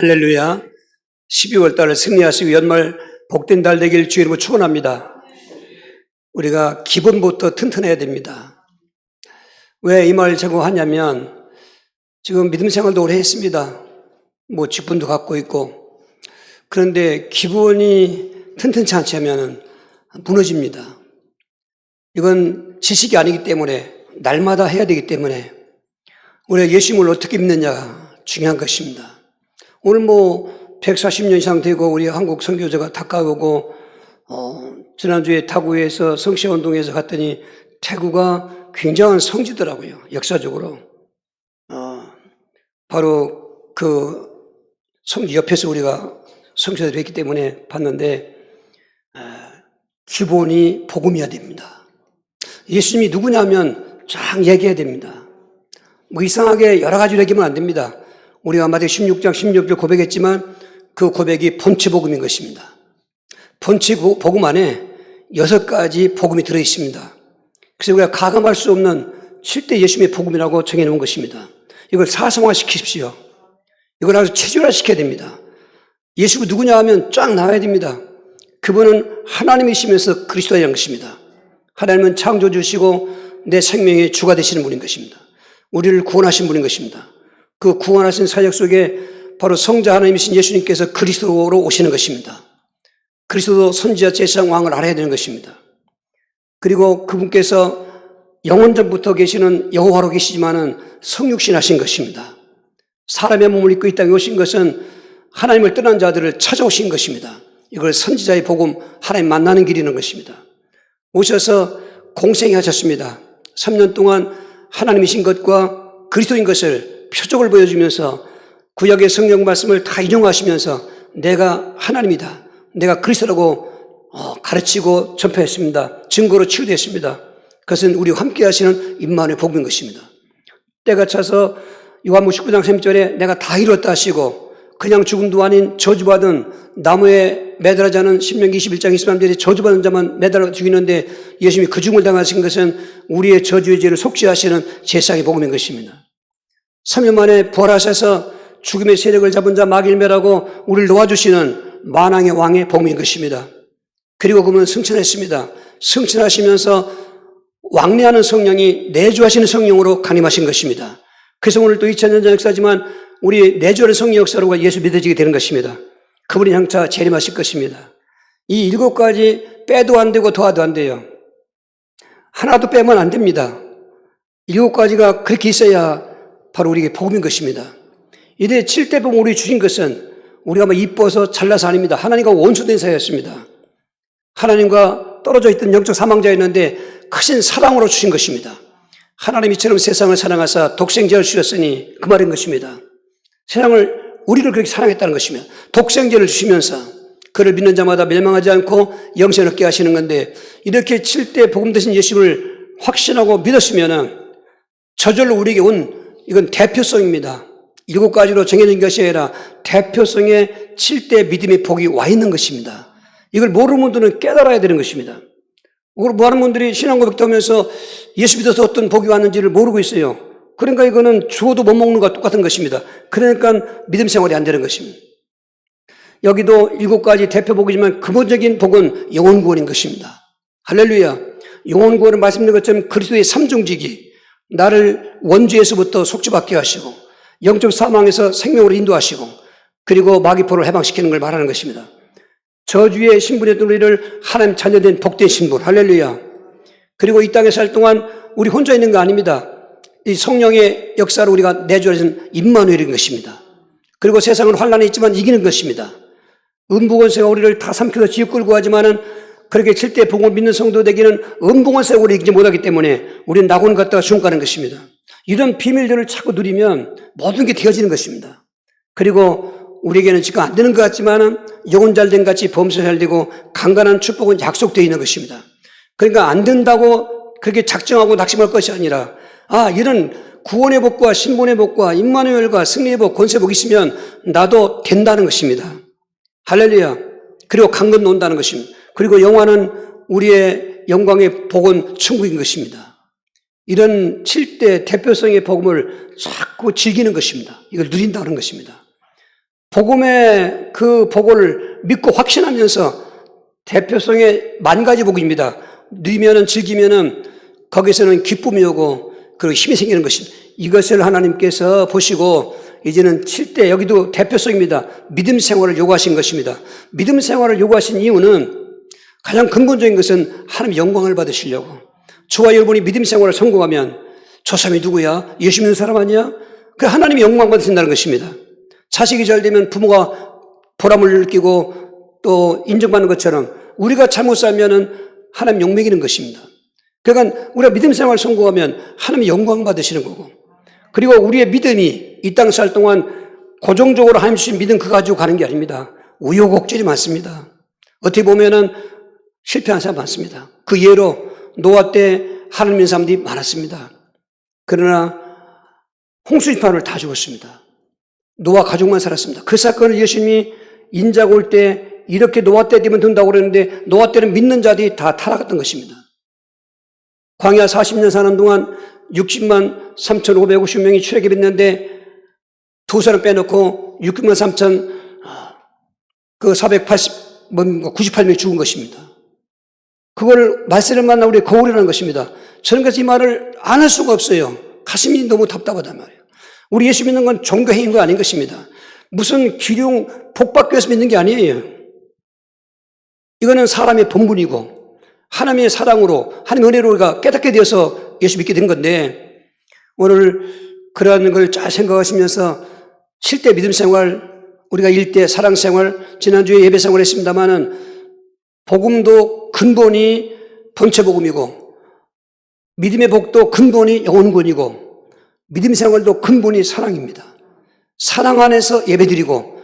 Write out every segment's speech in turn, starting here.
할렐루야. 12월 달을 승리하시고 연말 복된 달 되길 주의 이름으로 축원합니다. 우리가 기본부터 튼튼해야 됩니다. 왜 이 말 제공하냐면 지금 믿음 생활도 오래 했습니다. 직분도 갖고 있고, 그런데 기본이 튼튼치 않다면 무너집니다. 이건 지식이 아니기 때문에 날마다 해야 되기 때문에 우리가 예수님을 어떻게 믿느냐가 중요한 것입니다. 오늘 140년 이상 되고 우리 한국 선교제가 다가오고, 지난주에 타구에서 성시운동에서 갔더니 태구가 굉장한 성지더라고요. 역사적으로. 바로 그 성지 옆에서 우리가 성교제를 했기 때문에 봤는데, 기본이 복음이어야 됩니다. 예수님이 누구냐면 쫙 얘기해야 됩니다. 이상하게 여러 가지로 얘기하면 안 됩니다. 우리가 마태복음 16장 16절 고백했지만 그 고백이 본체 복음인 것입니다. 본체 복음 안에 6가지 복음이 들어있습니다. 그래서 우리가 가감할 수 없는 7대 예수님의 복음이라고 정해놓은 것입니다. 이걸 사성화 시키십시오. 이걸 아주 체질화 시켜야 됩니다. 예수가 누구냐 하면 쫙 나와야 됩니다. 그분은 하나님이시면서 그리스도라는 것입니다. 하나님은 창조주시고 내 생명의 주가 되시는 분인 것입니다. 우리를 구원하신 분인 것입니다. 그 구원하신 사역 속에 바로 성자 하나님이신 예수님께서 그리스도로 오시는 것입니다. 그리스도 선지자 제사장 왕을 알아야 되는 것입니다. 그리고 그분께서 영원전부터 계시는 여호와로 계시지만은 성육신 하신 것입니다. 사람의 몸을 입고 이 땅에 오신 것은 하나님을 떠난 자들을 찾아오신 것입니다. 이걸 선지자의 복음, 하나님 만나는 길이라는 것입니다. 오셔서 공생이 하셨습니다. 3년 동안 하나님이신 것과 그리스도인 것을 표적을 보여주면서 구약의 성경 말씀을 다 인용하시면서 내가 하나님이다, 내가 그리스도라고 가르치고 전파했습니다. 증거로 치유됐습니다. 그것은 우리와 함께 하시는 임마누엘 복음인 것입니다. 때가 차서 요한복음 19장 3절에 내가 다 이뤘다 하시고, 그냥 죽음도 아닌 저주받은 나무에 매달아 자는 신명기 21장 23절에 저주받은 자만 매달아 죽이는데 예수님이 그 죽음을 당하신 것은 우리의 저주의 죄를 속죄하시는 제사장의 복음인 것입니다. 3년 만에 부활하셔서 죽음의 세력을 잡은 자 마귀를 우리를 놓아주시는 만왕의 왕의 복음인 것입니다. 그리고 그분은 승천했습니다. 승천하시면서 왕래하는 성령이 내주하시는 성령으로 강림하신 것입니다. 그래서 오늘 또 2000년 전 역사지만 우리 내주하는 성령 역사로 예수 믿어지게 되는 것입니다. 그분이 향차 재림하실 것입니다. 이 7가지 빼도 안 되고 더해도 안 돼요. 하나도 빼면 안 됩니다. 7가지가 그렇게 있어야 바로 우리에게 복음인 것입니다. 이때 7대 복음 우리 주신 것은 우리가 이뻐서 잘나서 아닙니다. 하나님과 원수된 사이였습니다. 하나님과 떨어져 있던 영적 사망자였는데 크신 사랑으로 주신 것입니다. 하나님이 이처럼 세상을 사랑하사 독생자를 주셨으니 그 말인 것입니다. 우리를 그렇게 사랑했다는 것이며 독생자를 주시면서 그를 믿는 자마다 멸망하지 않고 영생을 얻게 하시는 건데, 이렇게 7대 복음 되신 예수를 확신하고 믿었으면 저절로 우리에게 온 이건 대표성입니다. 7가지로 정해진 것이 아니라 대표성의 7대 믿음의 복이 와 있는 것입니다. 이걸 모르는 분들은 깨달아야 되는 것입니다. 많은 분들이 신앙고백도 하면서 예수 믿어서 어떤 복이 왔는지를 모르고 있어요. 그러니까 이거는 주어도 못 먹는 것과 똑같은 것입니다. 그러니까 믿음 생활이 안 되는 것입니다. 여기도 7가지 대표 복이지만 근본적인 복은 영혼 구원인 것입니다. 할렐루야. 영혼 구원은 말씀드린 것처럼 그리스도의 삼중직이 나를 원죄에서부터 속죄받게 하시고 영적 사망에서 생명으로 인도하시고 그리고 마귀포를 해방시키는 걸 말하는 것입니다. 저주의 신분이었던 우리를 하나님 자녀된 복된 신분, 할렐루야. 그리고 이 땅에 살 동안 우리 혼자 있는 거 아닙니다. 이 성령의 역사로 우리가 내주어진 임마누엘인 것입니다. 그리고 세상은 환란이 있지만 이기는 것입니다. 음부권세가 우리를 다 삼켜서 지옥 끌고 가지만은 그렇게 7대 복음을 믿는 성도되기는 음부권세가 우리를 이기지 못하기 때문에 우리는 낙원 갔다가 지옥 가는 것입니다. 이런 비밀들을 자꾸 누리면 모든 게 되어지는 것입니다. 그리고 우리에게는 지금 안 되는 것 같지만은 영혼 잘된 같이 범사 잘 되고 강간한 축복은 약속되어 있는 것입니다. 그러니까 안 된다고 그렇게 작정하고 낙심할 것이 아니라, 이런 구원의 복과 신분의 복과 임마누엘과 승리의 복, 권세의 복이 있으면 나도 된다는 것입니다. 할렐루야. 그리고 강건 논다는 것입니다. 그리고 영화는 우리의 영광의 복은 천국인 것입니다. 이런 7대 대표성의 복음을 자꾸 즐기는 것입니다. 이걸 누린다는 것입니다. 복음의 그 복을 믿고 확신하면서 대표성의 만 가지 복입니다. 누리면은 즐기면은 거기서는 기쁨이 오고 그리고 힘이 생기는 것입니다. 이것을 하나님께서 보시고 이제는 7대 여기도 대표성입니다. 믿음 생활을 요구하신 것입니다. 믿음 생활을 요구하신 이유는 가장 근본적인 것은 하나님의 영광을 받으시려고. 저와 여러분이 믿음 생활을 성공하면 저 사람이 누구야? 예수 믿는 사람 아니야? 그 하나님의 영광 받으신다는 것입니다. 자식이 잘 되면 부모가 보람을 느끼고 또 인정받는 것처럼 우리가 잘못 살면은 하나님 욕먹이는 것입니다. 그러니까 우리가 믿음 생활을 성공하면 하나님의 영광 받으시는 거고, 그리고 우리의 믿음이 이 땅 살 동안 고정적으로 하나님 주신 믿음 그거 가지고 가는 게 아닙니다. 우여곡절이 많습니다. 어떻게 보면은 실패한 사람 많습니다. 그 예로 노아 때 하나님 믿는 사람들이 많았습니다. 그러나 홍수지파를 다 죽었습니다. 노아 가족만 살았습니다. 그 사건을 예수님이 인자가 올 때 이렇게 노아 때 되면 된다고 그랬는데 노아 때는 믿는 자들이 다 타락했던 것입니다. 광야 40년 사는 동안 60만 3,550명이 출애굽했는데 두 사람 빼놓고 6만 3천 98명이 죽은 것입니다. 그걸 말세를 만나 우리 거울이라는 것입니다. 저는 그래서 이 말을 안 할 수가 없어요. 가슴이 너무 답답하단 말이에요. 우리 예수 믿는 건 종교행위인 거 아닌 것입니다. 무슨 기륭 복받기 위해서 믿는 게 아니에요. 이거는 사람의 본분이고 하나님의 사랑으로 하나님의 은혜로 우리가 깨닫게 되어서 예수 믿게 된 건데, 오늘 그러한 걸 잘 생각하시면서 7대 믿음 생활, 우리가 1대 사랑 생활, 지난주에 예배 생활 했습니다마는 복음도 근본이 본체복음이고 믿음의 복도 근본이 영혼권이고 믿음 생활도 근본이 사랑입니다. 사랑 안에서 예배드리고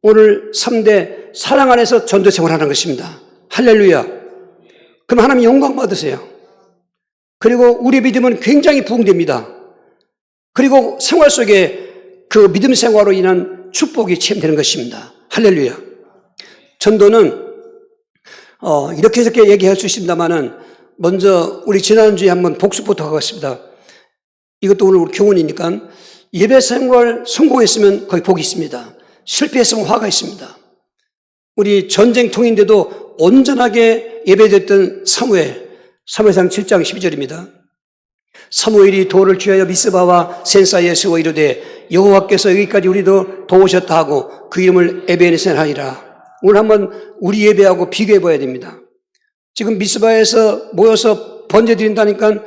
오늘 3대 사랑 안에서 전도 생활하는 것입니다. 할렐루야. 그럼 하나님 영광 받으세요. 그리고 우리의 믿음은 굉장히 부흥됩니다. 그리고 생활 속에 그 믿음 생활로 인한 축복이 체험되는 것입니다. 할렐루야. 전도는 이렇게 얘기할 수 있습니다만은 먼저 우리 지난주에 한번 복습부터 하겠습니다. 이것도 오늘 우리 교훈이니까 예배 생활 성공했으면 거기 복이 있습니다. 실패했으면 화가 있습니다. 우리 전쟁통인데도 온전하게 예배됐던 사무엘상 7장 12절입니다. 사무엘이 돌을 취하여 미스바와 센 사이에 세워 이르되 여호와께서 여기까지 우리도 도우셨다 하고 그 이름을 에베네셀 하리라. 오늘 한번 우리 예배하고 비교해 봐야 됩니다. 지금 미스바에서 모여서 번제 드린다니까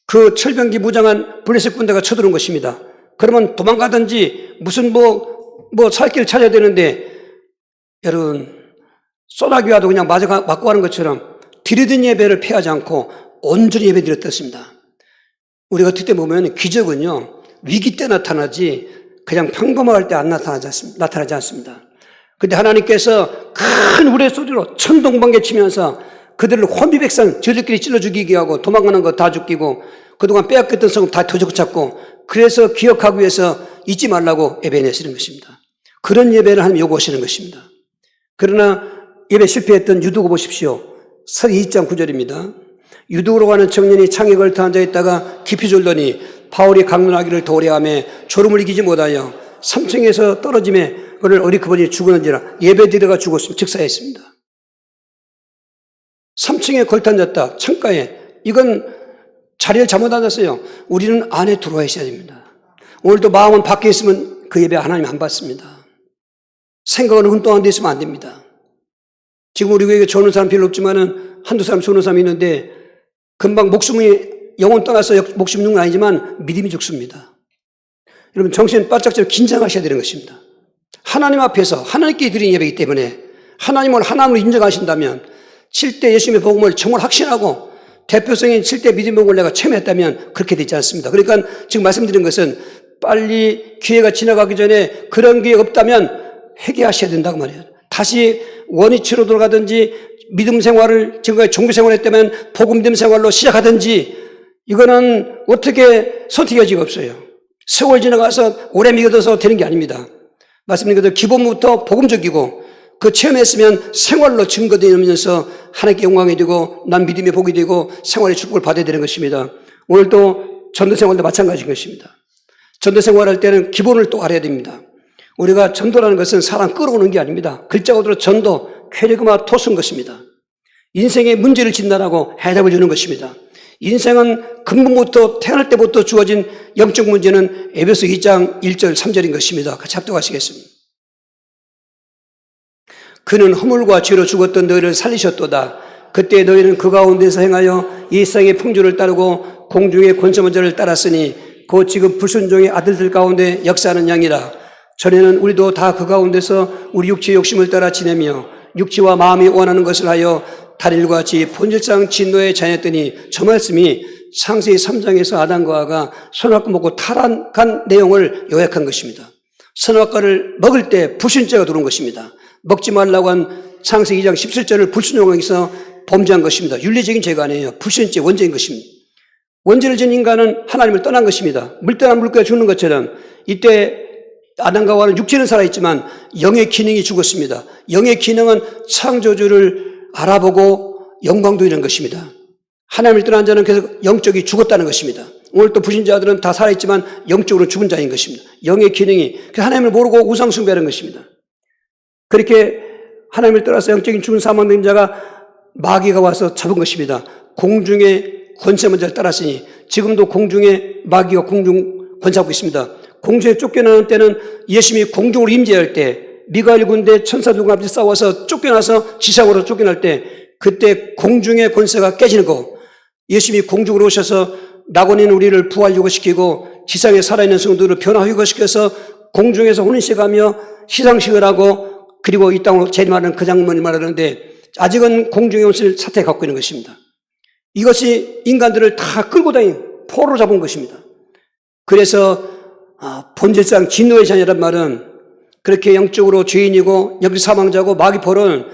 그 철병기 무장한 블레셋 군대가 쳐들어온 것입니다. 그러면 도망가든지 무슨 살 길을 찾아야 되는데, 여러분 소나기 와도 그냥 맞고 가는 것처럼 드리던 예배를 피하지 않고 온전히 예배 드렸습니다. 우리가 그때 보면 기적은요 위기 때 나타나지 그냥 평범할 때 안 나타나지 않습니다. 그런데 하나님께서 큰 우레소리로 천둥번개 치면서 그들을 혼비백산 저들끼리 찔러 죽이게 하고 도망가는 거 다 죽이고 그동안 빼앗겼던 성읍 다 도적잡고, 그래서 기억하기 위해서 잊지 말라고 예배내시는 것입니다. 그런 예배를 하나님 요구하시는 것입니다. 그러나 예배 실패했던 유두고 보십시오. 서기 2장 9절입니다. 유두로 가는 청년이 창에 걸터 앉아있다가 깊이 졸더니 바울이 강론하기를 도래하며 졸음을 이기지 못하여 3층에서 떨어짐에 그를 어리석으니 죽었는지라. 예배드려가 죽었으면 즉사했습니다. 3층에 걸터 앉았다. 창가에. 이건 자리를 잘못 앉았어요. 우리는 안에 들어와 있어야 됩니다. 오늘도 마음은 밖에 있으면 그 예배 하나님 안 받습니다. 생각은 혼동한 데 있으면 안 됩니다. 지금 우리 교회에 좋은 사람 별로 없지만은 한두 사람 좋은 사람이 있는데 금방 영혼 떠나서 목숨 있는 건 아니지만 믿음이 죽습니다. 여러분 정신 바짝 차려 긴장하셔야 되는 것입니다. 하나님 앞에서 하나님께 드린 예배이기 때문에 하나님을 하나님으로 인정하신다면 7대 예수님의 복음을 정말 확신하고 대표성인 7대 믿음의 복음을 내가 체험했다면 그렇게 되지 않습니다. 그러니까 지금 말씀드린 것은 빨리 기회가 지나가기 전에 그런 기회가 없다면 회개하셔야 된다고 말이에요. 다시 원위치로 돌아가든지 믿음 생활을 지금까지 종교 생활을 했다면 복음 믿음 생활로 시작하든지, 이거는 어떻게 선택의 여지가 없어요. 세월 지나가서 오래 믿어서 되는 게 아닙니다. 말씀드린 것처럼 기본부터 복음적이고 그 체험했으면 생활로 증거되면서 하나님께 영광이 되고 난 믿음의 복이 되고 생활의 축복을 받아야 되는 것입니다. 오늘도 전도 생활도 마찬가지인 것입니다. 전도 생활할 때는 기본을 또 알아야 됩니다. 우리가 전도라는 것은 사람 끌어오는 게 아닙니다. 글자 그대로 전도, 쾌리그마 토스인 것입니다. 인생의 문제를 진단하고 해답을 주는 것입니다. 인생은 근본부터 태어날 때부터 주어진 영적 문제는 에베소 2장 1절 3절인 것입니다. 같이 합독하시겠습니다. 그는 허물과 죄로 죽었던 너희를 살리셨도다. 그때 너희는 그 가운데서 행하여 이 세상의 풍조를 따르고 공중의 권세문자를 따랐으니 곧 지금 불순종의 아들들 가운데 역사하는 양이라. 전에는 우리도 다 그 가운데서 우리 육체의 욕심을 따라 지내며 육체와 마음이 원하는 것을 하여 다리들과 같이 본질상 진노의 자녀였더니 저 말씀이 창세기 3장에서 아담과 하와가 선악과 먹고 타락한 내용을 요약한 것입니다. 선악과를 먹을 때 불순죄가 들어온 것입니다. 먹지 말라고 한 창세기 2장 17절을 불순종해서 범죄한 것입니다. 윤리적인 죄가 아니에요. 불순죄 원죄인 것입니다. 원죄를 지은 인간은 하나님을 떠난 것입니다. 물 떠난 물고기가 죽는 것처럼 이때 아담과 하와는 육체는 살아있지만 영의 기능이 죽었습니다. 영의 기능은 창조주를 알아보고 영광 돌리는 것입니다. 하나님을 떠난 자는 계속 영적이 죽었다는 것입니다. 오늘 또 불신자들은 다 살아있지만 영적으로 죽은 자인 것입니다. 영의 기능이 하나님을 모르고 우상숭배하는 것입니다. 그렇게 하나님을 떠나서 영적인 죽은 사망된 자가 마귀가 와서 잡은 것입니다. 공중의 권세문자를 따랐으니 지금도 공중에 마귀가 공중 권세하고 있습니다. 공중에 쫓겨나는 때는 예수님이 공중으로 임재할 때 미가엘 군대 천사들과 같이 싸워서 쫓겨나서 지상으로 쫓겨날 때 그때 공중의 권세가 깨지는 거, 예수님이 공중으로 오셔서 낙원인 우리를 부활유고시키고 지상에 살아있는 성도들을 변화유고시켜서 공중에서 혼인식하며 시상식을 하고 그리고 이 땅으로 재림하는 그 장면을 말하는데 아직은 공중의 옷을 사태에 갖고 있는 것입니다. 이것이 인간들을 다 끌고 다닌 포로로 잡은 것입니다. 그래서 본질상 진노의 자녀란 말은 그렇게 영적으로 죄인이고 영적 사망자고 마귀포로는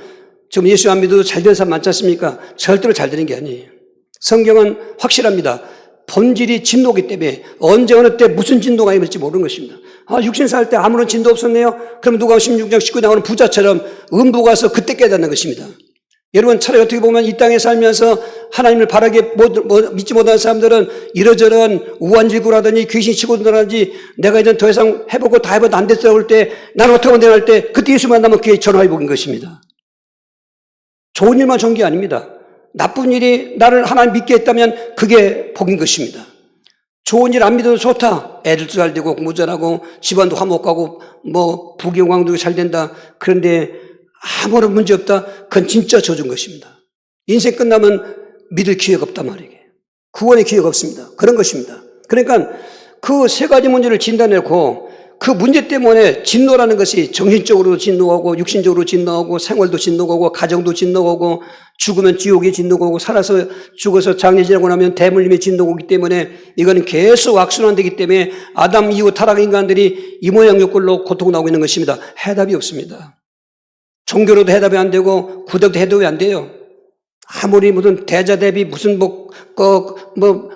지금 예수 안 믿어도 잘 되는 사람 많지 않습니까? 절대로 잘 되는 게 아니에요. 성경은 확실합니다. 본질이 진노이기 때문에 언제 어느 때 무슨 진노가 임할지 모르는 것입니다. 육신 살 때 아무런 진노 없었네요. 그럼 누가 16장 19에 나오는 부자처럼 음부가 와서 그때 깨닫는 것입니다. 여러분 차라리 어떻게 보면 이 땅에 살면서 하나님을 바라게 믿지 못하는 사람들은 이러저런 우환질구라든지 귀신 치고 들어가든지 내가 이제 더 이상 해보고 다 해봐도 안 됐다고 할 때 나는 어떻게 하면 되나 할 때 그때 예수 만나면 그게 전화위복인 것입니다. 좋은 일만 좋은 게 아닙니다. 나쁜 일이 나를 하나님 믿게 했다면 그게 복인 것입니다. 좋은 일 안 믿어도 좋다. 애들도 잘 되고 공부 잘하고 집안도 화목하고 부귀영광도 잘 된다. 그런데 아무런 문제 없다. 그건 진짜 저준 것입니다. 인생 끝나면 믿을 기회가 없단 말이에요. 구원의 기회가 없습니다. 그런 것입니다. 그러니까 그 세 가지 문제를 진단해놓고 그 문제 때문에 진노라는 것이 정신적으로 진노하고 육신적으로 진노하고 생활도 진노하고 가정도 진노하고 죽으면 지옥이 진노하고 살아서 죽어서 장례 지나고 나면 대물림이 진노하기 때문에 이거는 계속 악순환되기 때문에 아담 이후 타락 인간들이 이 모양 요꼴로 고통을 나오고 있는 것입니다. 해답이 없습니다. 종교로도 해답이 안 되고 구덕도 해답이 안 돼요. 아무리 무슨 대자 대비 무슨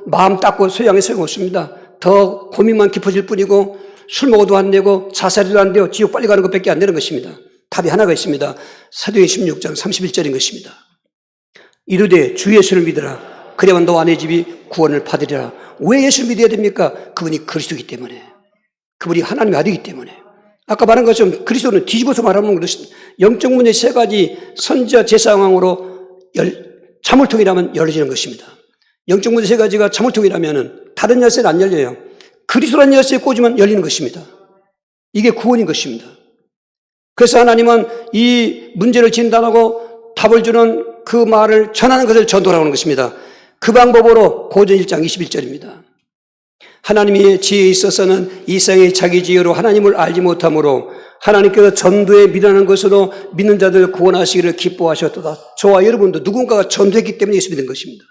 마음 닦고 소양이 소용없습니다. 더 고민만 깊어질 뿐이고 술 먹어도 안 되고 자살해도 안 돼요. 지옥 빨리 가는 것밖에 안 되는 것입니다. 답이 하나가 있습니다. 사도행 16장 31절인 것입니다. 이르되 주 예수를 믿으라. 그래야만 너와 내 집이 구원을 받으리라. 왜 예수를 믿어야 됩니까? 그분이 그리스도이기 때문에. 그분이 하나님의 아들이기 때문에. 아까 말한 것처럼 그리스도는 뒤집어서 말하는 것입니다. 영적 문제 세 가지 선지자 제사상황으로 자물통이라면 열어지는 것입니다. 영적 문제 세 가지가 자물통이라면 다른 열쇠는 안 열려요. 그리스도라는 열쇠에 꽂으면 열리는 것입니다. 이게 구원인 것입니다. 그래서 하나님은 이 문제를 진단하고 답을 주는 그 말을 전하는 것을 전도라고 하는 것입니다. 그 방법으로 고전 1장 21절입니다. 하나님의 지혜에 있어서는 이 세상의 자기 지혜로 하나님을 알지 못하므로 하나님께서 전도에 미련한 것으로 믿는 자들 구원하시기를 기뻐하셨도다. 저와 여러분도 누군가가 전도했기 때문에 예수 믿은 것입니다.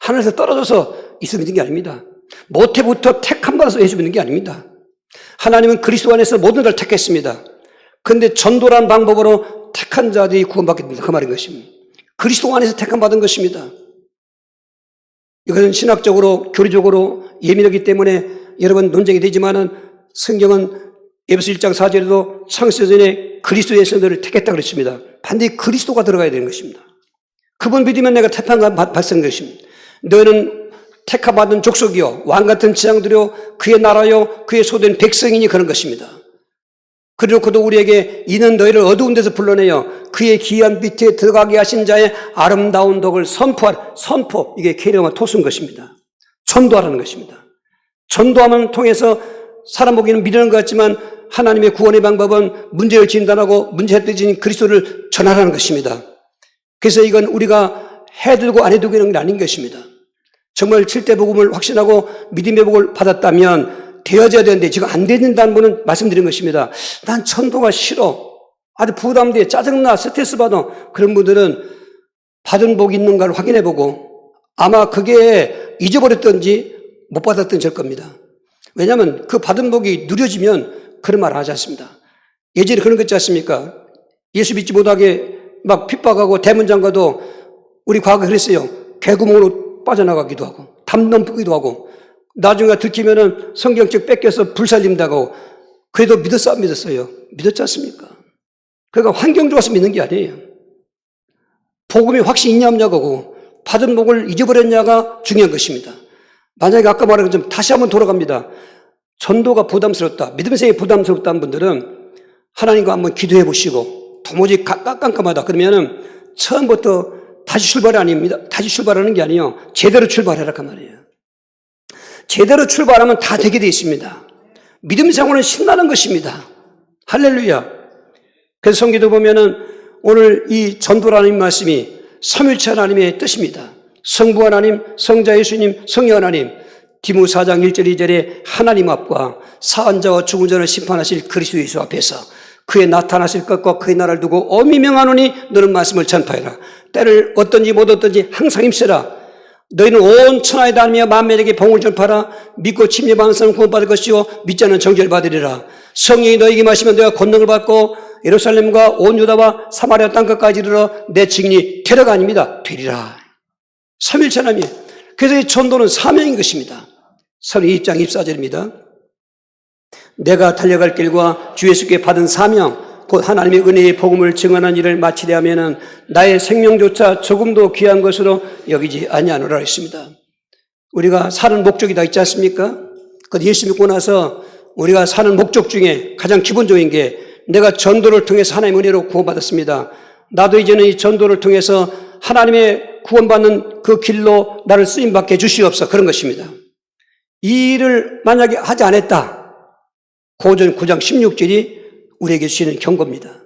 하늘에서 떨어져서 예수 믿은 게 아닙니다. 모태부터 택함 받아서 예수 믿는 게 아닙니다. 하나님은 그리스도 안에서 모든 걸 택했습니다. 그런데 전도란 방법으로 택한 자들이 구원받게 됩니다. 그 말인 것입니다. 그리스도 안에서 택함 받은 것입니다. 이것은 신학적으로 교리적으로 예민하기 때문에 여러분 논쟁이 되지만은 성경은 에베소 1장 4절에도 창세 전에 그리스도에서 너를 택했다 그랬습니다. 반드시 그리스도가 들어가야 되는 것입니다. 그분 믿으면 내가 택함 받은 것입니다. 너희는 택함받은 족속이요 왕같은 지상들이요 그의 나라요 그의 소된 백성이니 그런 것입니다. 그래놓고도 우리에게 이는 너희를 어두운 데서 불러내어 그의 기이한 빛에 들어가게 하신 자의 아름다운 덕을 선포. 이게 계령과 토수인 것입니다. 전도하라는 것입니다. 전도함을 통해서 사람 보기에는 미련한 것 같지만 하나님의 구원의 방법은 문제를 진단하고 문제 해결진 그리스도를 전하라는 것입니다. 그래서 이건 우리가 해두고 안 해두고 있는 게 아닌 것입니다. 정말 7대 복음을 확신하고 믿음의 복을 받았다면 되어져야 되는데 지금 안 되는다는 분은 말씀드린 것입니다. 난 전도가 싫어. 아주 부담돼. 짜증나. 스트레스 받아. 그런 분들은 받은 복이 있는가를 확인해보고 아마 그게 잊어버렸던지 못 받았던지 될 겁니다. 왜냐하면 그 받은 복이 누려지면 그런 말 하지 않습니다. 예전에 그런 거 있지 않습니까? 예수 믿지 못하게 막 핍박하고 대문장가도 우리 과거에 그랬어요. 개구멍으로 빠져나가기도 하고 담 넘기도 하고 나중에 들키면은 성경책 뺏겨서 불살림당하고 그래도 믿었어요? 믿었지 않습니까? 그러니까 환경 좋아서 믿는 게 아니에요. 복음이 확실히 있냐 없냐고 받은 복을 잊어버렸냐가 중요한 것입니다. 만약에 아까 말한 것처럼 다시 한번 돌아갑니다. 전도가 부담스럽다. 믿음의 생이 부담스럽다는 분들은 하나님과 한번 기도해 보시고 도무지 깜깜하다. 그러면은 처음부터 다시 출발이 아닙니다. 다시 출발하는 게 아니에요. 제대로 출발해라 그 말이에요. 제대로 출발하면 다 되게 되어 있습니다. 믿음 생활은 신나는 것입니다. 할렐루야. 그래서 성기도 보면은 오늘 이 전도라는 말씀이 삼위일체 하나님의 뜻입니다. 성부 하나님, 성자 예수님, 성령 하나님. 디모 4장 1절 2절에 하나님 앞과 사한 자와 죽은 자를 심판하실 그리스도 예수 앞에서 그의 나타나실 것과 그의 나라를 두고 엄히 명하노니 너는 말씀을 전파해라. 때를 얻든지 못 얻든지 항상 힘쓰라. 너희는 온 천하에 다니며 만민에게 복음을 전파하라. 믿고 침례받는 사람은 구원받을 것이요 믿지 않는 정죄를 받으리라. 성령이 너희에게 마시면 너희가 권능을 받고 예루살렘과 온 유다와 사마리아 땅끝까지 이르러 내 증인이 되려가 아닙니다. 되리라. 삼위일체 하나님. 그래서 이 전도는 사명인 것입니다. 32장 24절입니다. 내가 달려갈 길과 주 예수께 받은 사명 곧 하나님의 은혜의 복음을 증언하는 일을 마치려 하면은 나의 생명조차 조금도 귀한 것으로 여기지 아니하노라 했습니다. 우리가 사는 목적이 다 있지 않습니까? 그 예수 믿고 나서 우리가 사는 목적 중에 가장 기본적인 게 내가 전도를 통해서 하나님의 은혜로 구원받았습니다. 나도 이제는 이 전도를 통해서 하나님의 구원받는 그 길로 나를 쓰임받게 해주시옵소서. 그런 것입니다. 이 일을 만약에 하지 않았다. 고전 9장 16절이 우리에게 주시는 경고입니다.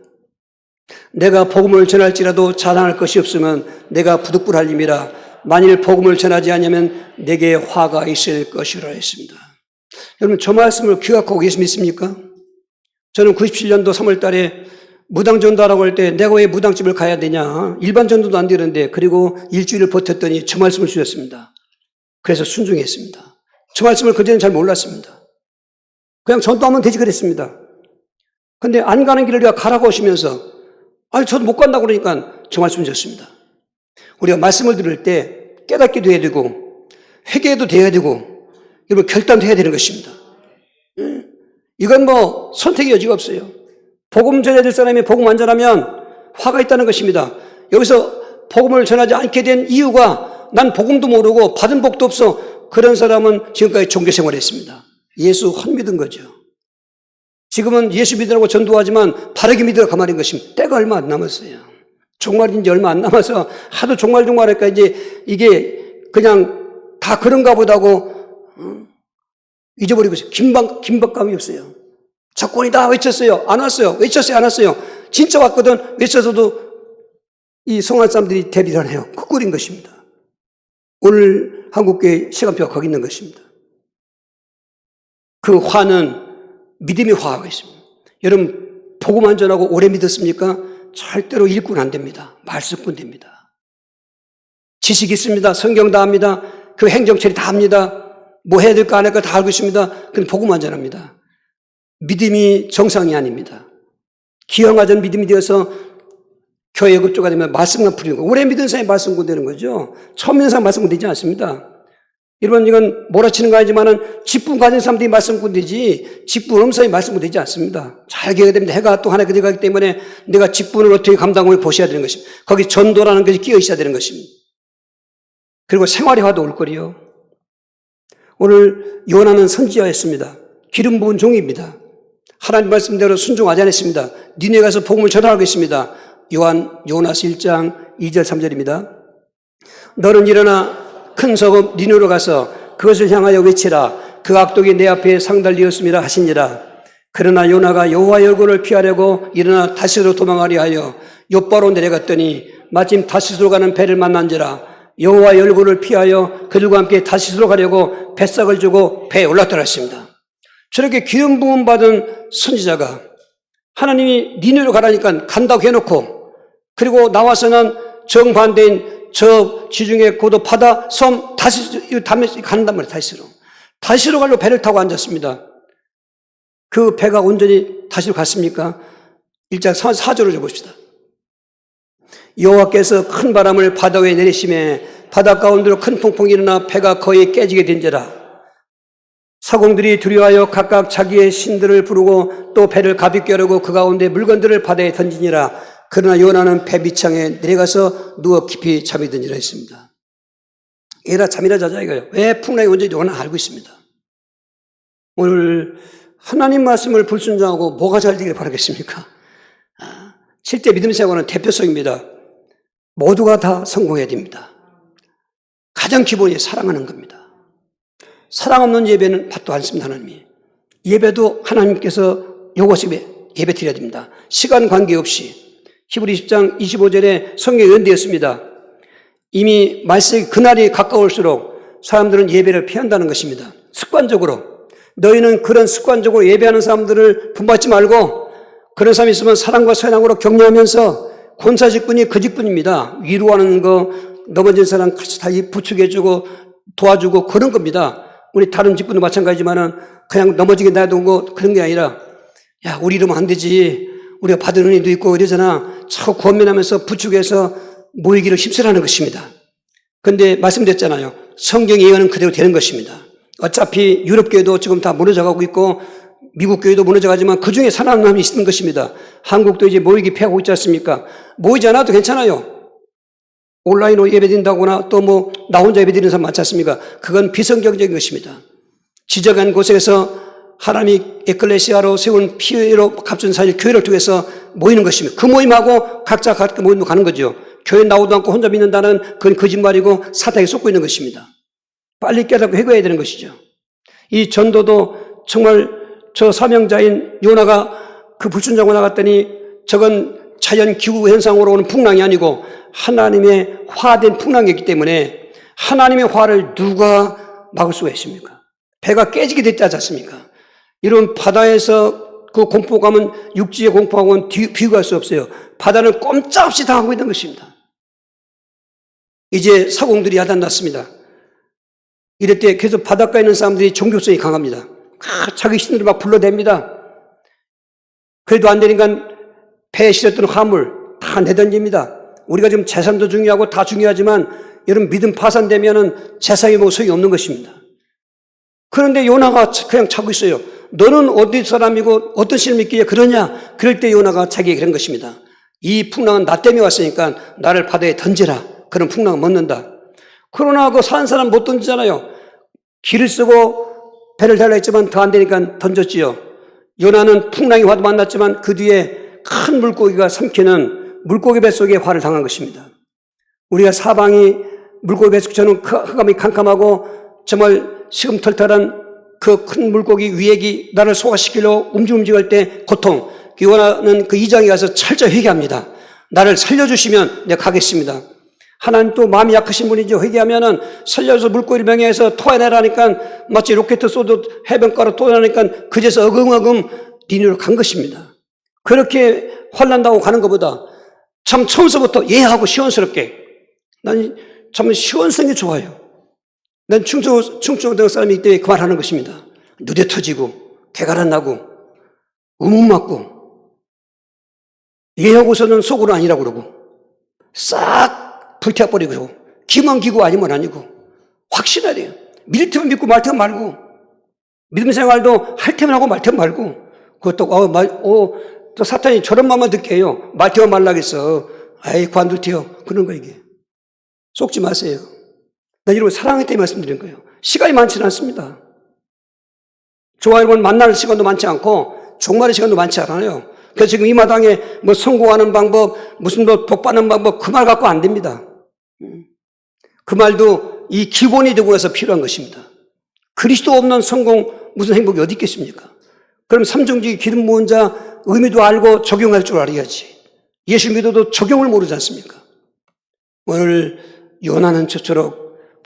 내가 복음을 전할지라도 자랑할 것이 없으면 내가 부득불할 임이라. 만일 복음을 전하지 않으면 내게 화가 있을 것이라 했습니다. 여러분 저 말씀을 기억하고 예수 믿습니까? 저는 97년도 3월 달에 무당 전도하라고 할 때 내가 왜 무당집을 가야 되냐. 일반 전도도 안 되는데 그리고 일주일을 버텼더니 저 말씀을 주셨습니다. 그래서 순종했습니다. 저 말씀을 그전에는 잘 몰랐습니다. 그냥 전도하면 되지 그랬습니다. 근데 안 가는 길을 우리가 가라고 하시면서 아니 저도 못 간다고 그러니까 저 말씀 주셨습니다. 우리가 말씀을 들을 때 깨닫기도 해야 되고 회개도 돼야 되고 여러분 결단도 해야 되는 것입니다. 이건 뭐 선택의 여지가 없어요. 복음 전해야 될 사람이 복음 안 전하면 화가 있다는 것입니다. 여기서 복음을 전하지 않게 된 이유가 난 복음도 모르고 받은 복도 없어. 그런 사람은 지금까지 종교생활을 했습니다. 예수 헛 믿은 거죠. 지금은 예수 믿으라고 전도하지만 바르게 믿으라 그 말인 것입니다. 때가 얼마 안 남았어요. 종말인지 얼마 안 남아서 하도 종말하니까 이제 이게 그냥 다 그런가 보다고 잊어버리고 있어요. 긴박감이 없어요. 적군이다 외쳤어요. 안 왔어요. 외쳤어요. 안 왔어요. 진짜 왔거든. 외쳐서도 이 성한 사람들이 대비를 안 해요. 그 꼴인 것입니다. 오늘 한국교회 시간표가 거기 있는 것입니다. 그 화는 믿음의 화가 있습니다. 여러분 복음 안 전하고 오래 믿었습니까? 절대로 일꾼 안 됩니다. 말씀꾼 됩니다. 지식 있습니다. 성경 다 합니다. 그 행정처리 다 합니다. 뭐 해야 될까 안 할까 다 알고 있습니다. 근데 복음 안 전합니다. 믿음이 정상이 아닙니다. 기형아전 믿음이 되어서 교회 급조가 되면 말씀만 풀리는 거. 오래 믿은 사람이 말씀꾼 되는 거죠. 처음 믿는 사람 말씀꾼 되지 않습니다. 여러분 이건 몰아치는 거 아니지만은 직분 가진 사람들이 말씀꾼 되지 직분 없는 사람이 말씀꾼 되지 않습니다. 잘 기억해야 됩니다. 해가 또 하나 들어가기 때문에 내가 직분을 어떻게 감당하고 보셔야 되는 것입니다. 거기 전도라는 것이 끼어 있어야 되는 것입니다. 그리고 생활의 화도 올 거리요. 오늘 요나는 선지자였습니다. 기름 부은 종입니다. 하나님 말씀대로 순종하지 않았습니다. 니네 가서 복음을 전하겠습니다. 요나서 1장 2절 3절입니다. 너는 일어나 큰 성읍 니느웨로 가서 그것을 향하여 외치라. 그 악독이 내 앞에 상달리었음이라 하시니라. 그러나 요나가 여호와의 얼굴을 피하려고 일어나 다시로 도망하려 하여 욥바로 내려갔더니 마침 다시스로 가는 배를 만난지라. 여호와의 얼굴을 피하여 그들과 함께 다시스로 가려고 뱃삭을 주고 배에 올랐더라 했습니다. 저렇게 기름 부음 받은 선지자가 하나님이 니느웨로 가라니까 간다고 해놓고, 그리고 나와서는 정반대인 저 지중해 고도 바다 섬 다시 간단 말이에요. 다시로 가려고 배를 타고 앉았습니다. 그 배가 온전히 다시로 갔습니까? 1장 4절을 봅시다. 여호와께서 큰 바람을 바다 위에 내리심에 바다 가운데로 큰 풍풍이 일어나 배가 거의 깨지게 된지라. 사공들이 두려워하여 각각 자기의 신들을 부르고 또 배를 가볍게 하려고 그 가운데 물건들을 바다에 던지니라. 그러나 요나는 배 밑창에 내려가서 누워 깊이 잠이 드니라 했습니다. 얘라 잠이라 자자 이거예요. 왜 풍랑이 온지 요나 알고 있습니다. 오늘 하나님 말씀을 불순종하고 뭐가 잘 되기를 바라겠습니까? 실제 믿음 생활은 대표성입니다. 모두가 다 성공해야 됩니다. 가장 기본이 사랑하는 겁니다. 사랑 없는 예배는 받도 않습니다. 하나님이. 예배도 하나님께서 요구하시고 예배 드려야 됩니다. 시간 관계없이. 히브리 10장 25절에 성경에 연대했습니다. 이미 말세기 그날이 가까울수록 사람들은 예배를 피한다는 것입니다. 습관적으로. 너희는 그런 습관적으로 예배하는 사람들을 분받지 말고, 그런 사람이 있으면 사랑과 사랑으로 격려하면서, 권사 직분이 그 직분입니다. 위로하는 거, 넘어진 사람 같이 다 부축해주고 도와주고 그런 겁니다. 우리 다른 직분도 마찬가지지만은 그냥 넘어지게 놔두고 그런 게 아니라, 야, 우리 이러면 안 되지. 우리가 받은 은혜도 있고 이러잖아. 자꾸 권면하면서 부축해서 모이기를 힘쓰라는 것입니다. 그런데 말씀드렸잖아요. 성경 예언은 그대로 되는 것입니다. 어차피 유럽 교회도 지금 다 무너져 가고 있고 미국 교회도 무너져 가지만 그 중에 살아남는 사람이 있는 것입니다. 한국도 이제 모이기 피하고 있지 않습니까? 모이지 않아도 괜찮아요. 온라인으로 예배드린다거나 또 뭐 나 혼자 예배드리는 사람 많지 않습니까? 그건 비성경적인 것입니다. 지적한 곳에서 하나님이 에클레시아로 세운 피로 값준 사실 교회를 통해서 모이는 것입니다. 그 모임하고 각자 모임으로 가는 거죠. 교회 나오도 않고 혼자 믿는다는 그건 거짓말이고 사탄에 속고 있는 것입니다. 빨리 깨닫고 회개해야 되는 것이죠. 이 전도도 정말 저 사명자인 요나가 그 불순종하고 나갔더니 저건 자연 기후 현상으로 오는 풍랑이 아니고 하나님의 화된 풍랑이었기 때문에 하나님의 화를 누가 막을 수가 있습니까? 배가 깨지게 됐지 않습니까? 이런 바다에서 그 공포감은 육지의 공포하고는 비교할 수 없어요. 바다는 꼼짝없이 당하고 있는 것입니다. 이제 사공들이 야단났습니다. 이럴 때 계속 바닷가에 있는 사람들이 종교성이 강합니다. 자기 신들을 막 불러댑니다. 그래도 안 되니까 배에 실었던 화물 다 내던집니다. 우리가 지금 재산도 중요하고 다 중요하지만 여러분 믿음 파산되면은 재산이 뭐 소용이 없는 것입니다. 그런데 요나가 그냥 자고 있어요. 너는 어디 사람이고 어떤 신을 믿기에 그러냐? 그럴 때 요나가 자기에게 그런 것입니다. 이 풍랑은 나 때문에 왔으니까 나를 바다에 던지라. 그런 풍랑은 멎는다. 그러나 그 사는 사람 못 던지잖아요. 길을 쓰고 배를 달라 했지만 더 안 되니까 던졌지요. 요나는 풍랑이 와도 만났지만 그 뒤에 큰 물고기가 삼키는 물고기 뱃속에 화를 당한 것입니다. 우리가 사방이 물고기 뱃속처럼 흑암이 캄캄하고 정말 시금털털한 그 큰 물고기 위액이 나를 소화시키려 움직일 때 고통, 요나는 그 2장에 가서 철저히 회개합니다. 나를 살려주시면 내가 가겠습니다. 하나님 또 마음이 약하신 분이죠. 회개하면은 살려서 물고기를 명예해서 토해내라니까 마치 로켓 쏘도 해변가로 토해내니까 그제서 어금어금 니느웨로 간 것입니다. 그렇게 환난당하고 가는 것보다 참 처음서부터 예하고 시원스럽게, 난 참 시원성이 게 좋아요. 난 충청도 사람이기 때문에 그 말 하는 것입니다. 누대 터지고 개가란 나고 의문 맞고 예하고서는 속으로 아니라고 그러고 싹 불태워버리고 기만 기고 아니면 아니고 확신해야 돼요. 믿을 테면 믿고 말 테면 말고, 믿음 생활도 할 테면 하고 말 테면 말고, 그것도 또 사탄이 저런 마음만 듣게 해요. 말 테면 말라겠어. 아이 관둘테요. 그런 거 이게. 속지 마세요. 난 여러분 사랑하기 때문에 말씀드린 거예요. 시간이 많지는 않습니다. 저와 여러분 만날 시간도 많지 않고 종말의 시간도 많지 않아요. 그래서 지금 이 마당에 뭐 성공하는 방법, 무슨 뭐 복받는 방법, 그 말 갖고 안 됩니다. 그 말도 이 기본이 되고 나서 필요한 것입니다. 그리스도 없는 성공, 무슨 행복이 어디 있겠습니까? 그럼 삼중주의 기름 부은 자 의미도 알고 적용할 줄 알아야지. 예수 믿어도 적용을 모르지 않습니까? 오늘 요나는 저처럼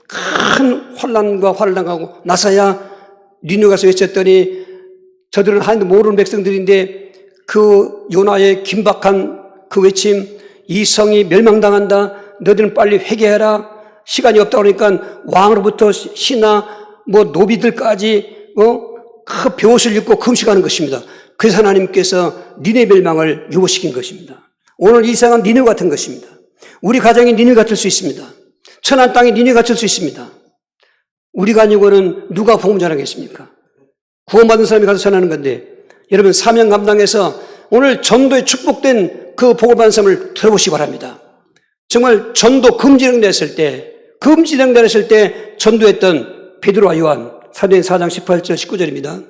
큰 혼란과 화를 당하고 나서야 니누에 가서 외쳤더니 저들은 하나님도 모르는 백성들인데 그 요나의 긴박한 그 외침, 이 성이 멸망당한다. 너희들은 빨리 회개해라. 시간이 없다 그러니까 왕으로부터 신하 뭐 노비들까지 그 벼옷을 입고 금식하는 것입니다. 그래서 하나님께서 니네 멸망을 유보시킨 것입니다. 오늘 이 세상은 니네 같은 것입니다. 우리 가정이 니네 같을 수 있습니다. 천한 땅이 니네 같을 수 있습니다. 우리가 아니고는 누가 복음 전하겠습니까? 구원받은 사람이 가서 전하는 건데 여러분 사명 감당해서 오늘 전도에 축복된 그 복음 받은 사람을 들어보시기 바랍니다. 정말 전도 금지령됐을 때 전도했던 베드로와 요한 사도행 4장 18절 19절입니다.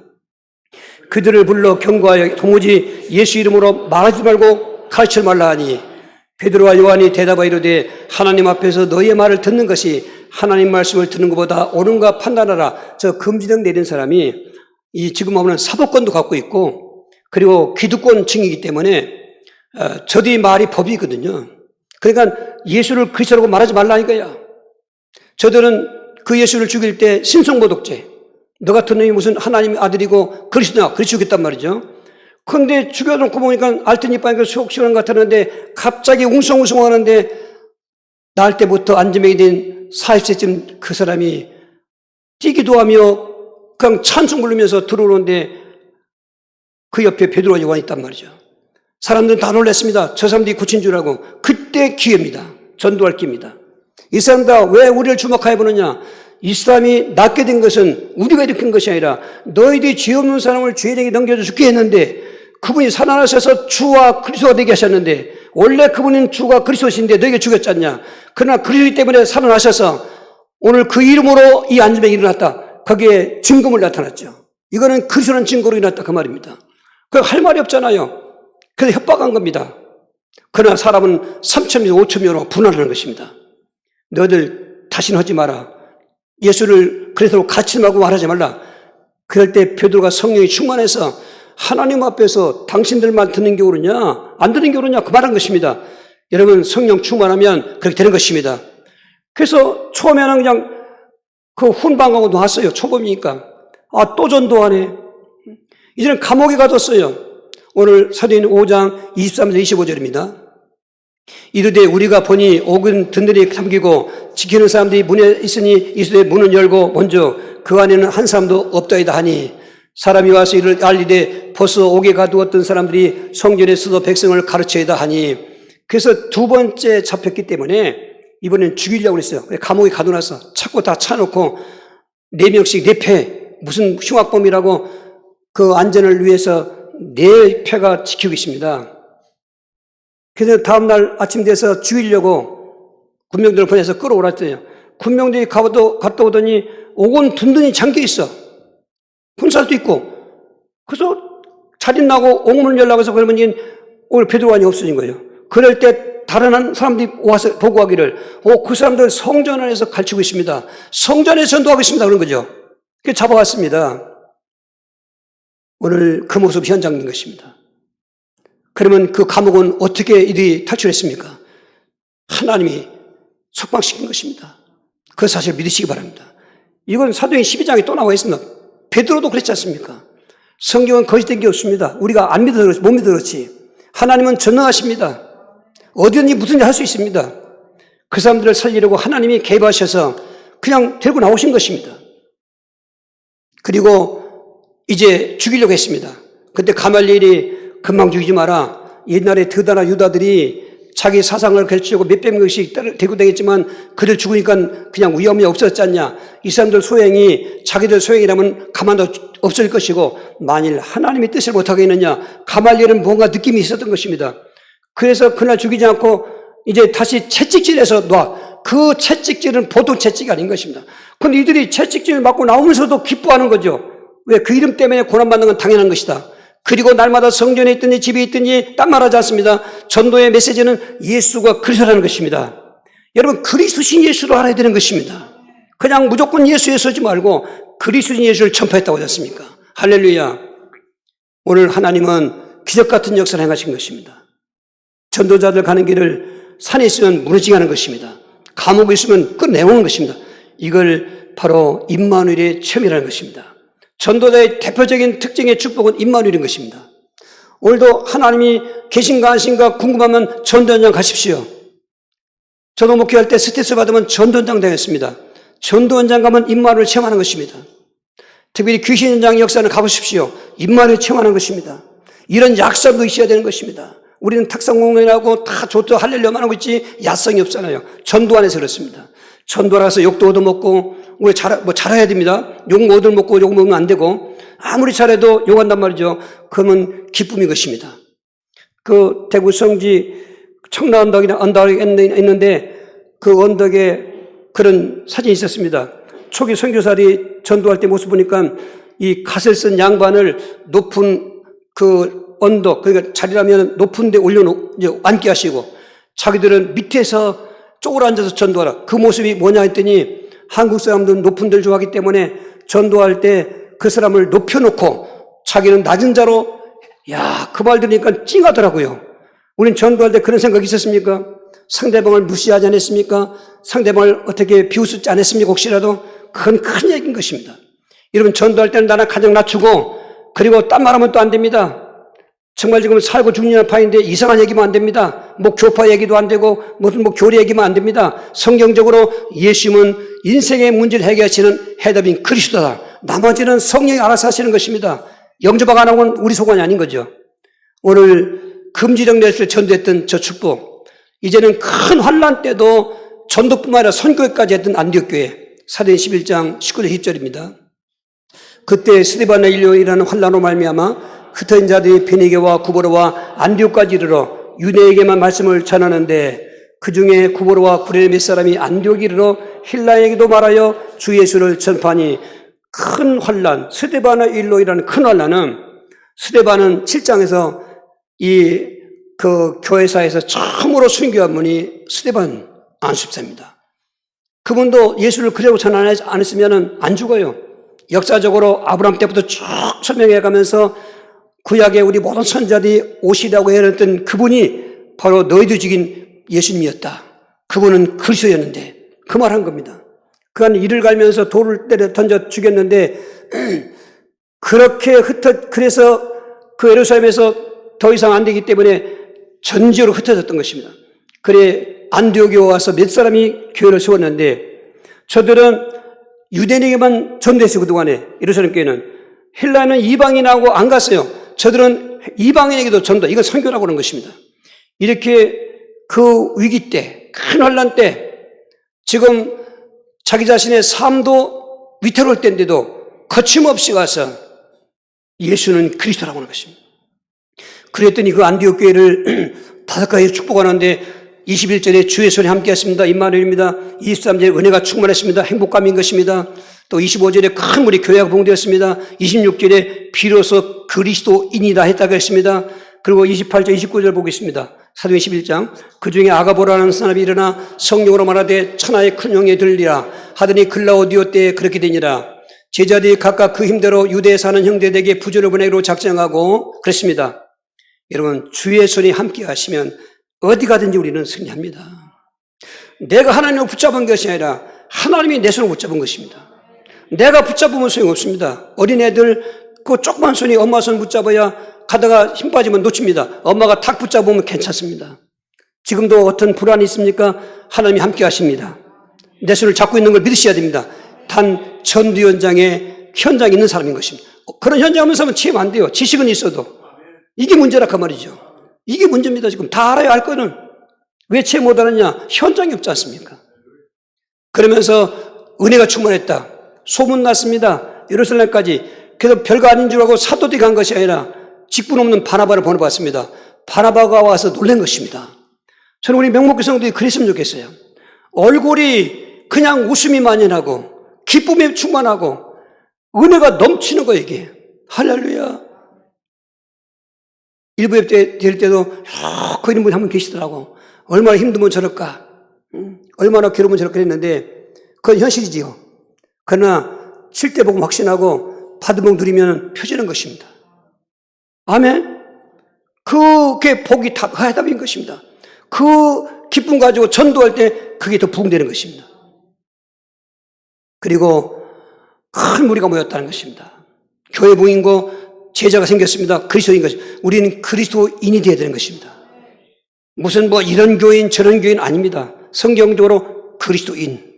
그들을 불러 경고하여 도무지 예수 이름으로 말하지 말고 가르치지 말라 하니 베드로와 요한이 대답하여 이르되 하나님 앞에서 너희의 말을 듣는 것이 하나님 말씀을 듣는 것보다 옳은가 판단하라. 저 금지령 내린 사람이 이 지금 보면 사법권도 갖고 있고 그리고 기득권층이기 때문에 저들이 말이 법이거든요. 그러니까 예수를 그리스도라고 말하지 말라니까요. 저들은 그 예수를 죽일 때 신성모독죄, 너 같은 놈이 무슨 하나님의 아들이고 그리스도냐 그렇게 죽였단 말이죠. 그런데 죽여놓고 보니까 알뜰히 빠니까 속 시원한 것 같았는데 갑자기 웅성웅성하는데 날 때부터 안전병이 된 40세쯤 그 사람이 뛰기도 하며 그냥 찬송 부르면서 들어오는데 그 옆에 베드로와 요한이 있단 말이죠. 사람들은 다 놀랐습니다. 저 사람들이 고친 줄 알고. 그때 기회입니다. 전도할 기회입니다. 이 사람 다 왜 우리를 주목하여 보느냐? 이 사람이 낫게 된 것은 우리가 일으킨 것이 아니라 너희들이 죄 없는 사람을 죄에게 넘겨줘 죽게 했는데 그분이 살아나셔서 주와 그리스도가 되게 하셨는데 원래 그분은 주가 그리스도신데 너희가 죽였지 않냐? 그러나 그리스도 때문에 살아나셔서 오늘 그 이름으로 이 안전병이 일어났다. 거기에 증거물 나타났죠. 이거는 그리스도라는 증거로 일어났다 그 말입니다. 그 할 말이 없잖아요. 그래서 협박한 겁니다. 그러나 사람은 3,000명, 5,000명으로 분할하는 것입니다. 너희들 다시는 하지 마라. 예수를 그래서 가르치지 말고 말하지 말라. 그럴 때 베드로가 성령이 충만해서 하나님 앞에서 당신들만 듣는 게 옳으냐 안 듣는 게 옳으냐 그 말한 것입니다. 여러분 성령 충만하면 그렇게 되는 것입니다. 그래서 처음에는 그냥 그 훈방하고 놨어요. 초범이니까. 또 전도하네. 이제는 감옥에 가뒀어요. 오늘 사도행 5장 23절 25절입니다. 이르되 우리가 보니 옥은 든든히 잠기고 지키는 사람들이 문에 있으니 이르되 문은 열고 먼저 그 안에는 한 사람도 없다이다 하니 사람이 와서 이를 알리되 벌써 옥에 가두었던 사람들이 성전에서도 백성을 가르쳐야다 하니 그래서 두 번째 잡혔기 때문에 이번엔 죽이려고 했어요. 감옥에 가둬놔서 찾고 다 차놓고 4명씩 4패 무슨 흉악범이라고 그 안전을 위해서 4패가 지키고 있습니다. 그래서 다음날 아침 돼서 죽이려고 군병들을 보내서 끌어오랐대요. 군병들이 갔다 오더니 옥은 든든히 잠겨 있어. 군살도 있고. 그래서 자린나고 옥문을 열라고 해서 그러면 오늘 베드로가 없어진 거예요. 그럴 때 다른 사람들이 와서 보고하기를 그 사람들 성전 안에서 가르치고 있습니다. 성전에서 전도하고 있습니다. 그런 거죠. 그래서 잡아왔습니다. 오늘 그 모습 현장인 것입니다. 그러면 그 감옥은 어떻게 이들이 탈출했습니까? 하나님이 석방시킨 것입니다. 그 사실을 믿으시기 바랍니다. 이건 사도행 12장에 또 나와 있습니다. 베드로도 그랬지 않습니까? 성경은 거짓된 게 없습니다. 우리가 안 믿어서 그렇지, 못 믿어서 그렇지. 하나님은 전능하십니다. 어디든지 무든지 할 수 있습니다. 그 사람들을 살리려고 하나님이 개입하셔서 그냥 데리고 나오신 것입니다. 그리고 이제 죽이려고 했습니다. 그때 가말리엘이 금방 죽이지 마라. 옛날에 드다나 유다들이 자기 사상을 가르치려고 몇백 명씩 데리고 다녔지만 그들 죽으니까 그냥 위험이 없었지 않냐. 이 사람들 소행이 자기들 소행이라면 가만둬 없을 것이고 만일 하나님의 뜻을 못하게 했느냐. 가말리엘은 뭔가 느낌이 있었던 것입니다. 그래서 그날 죽이지 않고 이제 다시 채찍질해서 놔. 그 채찍질은 보통 채찍이 아닌 것입니다. 그런데 이들이 채찍질을 맞고 나오면서도 기뻐하는 거죠. 왜? 그 이름 때문에 고난받는 건 당연한 것이다. 그리고 날마다 성전에 있든지 집에 있든지 딴 말하지 않습니다. 전도의 메시지는 예수가 그리스도라는 것입니다. 여러분, 그리스도신 예수를 알아야 되는 것입니다. 그냥 무조건 예수에 서지 말고 그리스도신 예수를 전파했다고 하지 않습니까? 할렐루야. 오늘 하나님은 기적 같은 역사를 행하신 것입니다. 전도자들 가는 길을 산에 있으면 무너지게 하는 것입니다. 감옥에 있으면 끌어내오는 것입니다. 이걸 바로 임마누엘의 체험이라는 것입니다. 전도자의 대표적인 특징의 축복은 임마누엘인 것입니다. 오늘도 하나님이 계신가 하신가 궁금하면 전도 현장 가십시오. 저도 목회할 때 스트레스 받으면 전도 현장 다녔습니다. 전도 현장 가면 임마누엘 체험하는 것입니다. 특별히 귀신 현장 역사를 가보십시오. 임마누엘 체험하는 것입니다. 이런 약속도 있어야 되는 것입니다. 우리는 탁상공연하고 다 좋다 할렐루야만 하고 있지 야성이 없잖아요. 전도 안에서 그렇습니다. 전도라서 욕도 얻어먹고 우리 잘해야 됩니다. 욕 얻어먹고 욕 먹으면 안 되고 아무리 잘해도 욕한단 말이죠. 그러면 기쁨인 것입니다. 그 대구 성지 청라언덕이나 언덕이 있는데 그 언덕에 그런 사진이 있었습니다. 초기 선교사들이 전도할 때 모습 보니까 이 갓을 쓴 양반을 높은 그 언덕, 그러니까 자리라면 높은 데 앉게 하시고 자기들은 밑에서 쪼그려 앉아서 전도하라. 그 모습이 뭐냐 했더니 한국 사람들은 높은 데를 좋아하기 때문에 전도할 때 그 사람을 높여놓고 자기는 낮은 자로 그 말 들으니까 찡하더라고요. 우린 전도할 때 그런 생각이 있었습니까? 상대방을 무시하지 않았습니까? 상대방을 어떻게 비웃지 않았습니까? 혹시라도 그건 큰 얘기인 것입니다. 여러분 전도할 때는 나는 가장 낮추고 그리고 딴 말하면 또 안 됩니다. 정말 지금 살고 죽는 파인데 이상한 얘기면 안 됩니다. 교파 얘기도 안 되고 무슨 교리 얘기면 안 됩니다. 성경적으로 예수님은 인생의 문제를 해결하시는 해답인 그리스도다. 나머지는 성령이 알아서 하시는 것입니다. 영접하고 안 하고는 우리 소관이 아닌 거죠. 오늘 금지령 냈을 때 전도했던 저 축복, 이제는 큰 환난 때도 전도뿐만 아니라 선교회까지 했던 안디옥 교회, 사도행 11장 19절 20절입니다. 그때 스데반과 일료이라는 환난으로 말미암아 흩어진 자들이 베니게와 구보로와 안디옥까지 이르러 유대에게만 말씀을 전하는데 그 중에 구보로와 구레네 몇 사람이 안디옥에 이르러 힐라에게도 말하여 주 예수를 전파하니 큰 환난, 스데반과 일로이라는 큰 환난은 스데반은 7장에서 그 교회사에서 처음으로 순교한 분이 스데반 안수집사입니다. 그분도 예수를 그대로 전환 안 했으면 안 죽어요. 역사적으로 아브라함 때부터 쭉 설명해 가면서 구약에 우리 모든 선자들이 오시라고 해놨던 그분이 바로 너희들 죽인 예수님이었다. 그분은 그리스도였는데 그 말 한 겁니다. 그간 이를 갈면서 돌을 때려 던져 죽였는데 그래서 그 예루살렘에서 더 이상 안 되기 때문에 전지로 흩어졌던 것입니다. 그래 안디옥에 와서 몇 사람이 교회를 세웠는데 저들은 유대인에게만 전도했어요. 그동안에 예루살렘 교회는. 헬라는 이방인하고 안 갔어요. 저들은 이방인에게도 전도, 이건 선교라고 하는 것입니다. 이렇게 그 위기 때, 큰 환난 때, 지금 자기 자신의 삶도 위태로울 때인데도 거침없이 와서 예수는 그리스도라고 하는 것입니다. 그랬더니 그 안디옥 교회를 5가지 축복하는데 21절에 주의 손에 함께 했습니다. 임마누엘입니다. 23절에 은혜가 충만했습니다. 행복감인 것입니다. 또 25절에 큰 물이 교회가 봉되었습니다. 26절에 비로소 그리스도인이다 했다고 했습니다. 그리고 28절, 29절 보겠습니다. 사도행 11장. 그 중에 아가보라는 사람이 일어나 성령으로 말하되 천하의 큰 영에 들리라 하더니 글라우디오 때에 그렇게 되니라. 제자들이 각각 그 힘대로 유대에 사는 형제들에게 부조를 보내기로 작정하고 그랬습니다. 여러분, 주의 손이 함께 하시면 어디 가든지 우리는 승리합니다. 내가 하나님을 붙잡은 것이 아니라 하나님이 내 손을 붙잡은 것입니다. 내가 붙잡으면 소용없습니다. 어린애들 그 조그만 손이 엄마 손 붙잡아야 가다가 힘 빠지면 놓칩니다. 엄마가 탁 붙잡으면 괜찮습니다. 지금도 어떤 불안이 있습니까? 하나님이 함께 하십니다. 내 손을 잡고 있는 걸 믿으셔야 됩니다. 단 전도 현장에 있는 사람인 것입니다. 그런 현장에 있는 사람은 체험 안 돼요. 지식은 있어도. 이게 문제라 그 말이죠. 이게 문제입니다. 지금 다 알아야 할 거는 왜 체험 못하느냐? 현장이 없지 않습니까? 그러면서 은혜가 충만했다. 소문났습니다. 예루살렘까지. 그래서 별거 아닌 줄 알고 사도들이 간 것이 아니라 직분 없는 바나바를 보내봤습니다. 바나바가 와서 놀란 것입니다. 저는 우리 명목교 성도들이 그랬으면 좋겠어요. 얼굴이 그냥 웃음이 만연하고 기쁨에 충만하고 은혜가 넘치는 거예요. 이게 할렐루야. 일부 예배 될 때도 그 이런 분이 한 분 계시더라고. 얼마나 힘들면 저럴까? 얼마나 괴로우면 저럴까 했는데 그건 현실이지요. 그러나 칠 때 보고 확신하고 받은 누리면 펴지는 것입니다. 아멘? 그게 복이 해답인 것입니다. 그 기쁨 가지고 전도할 때 그게 더 부흥되는 것입니다. 그리고 큰 무리가 모였다는 것입니다. 교회 부흥이고 제자가 생겼습니다. 그리스도인 것입니다. 우리는 그리스도인이 되어야 되는 것입니다. 무슨 뭐 이런 교인 저런 교인 아닙니다. 성경적으로 그리스도인.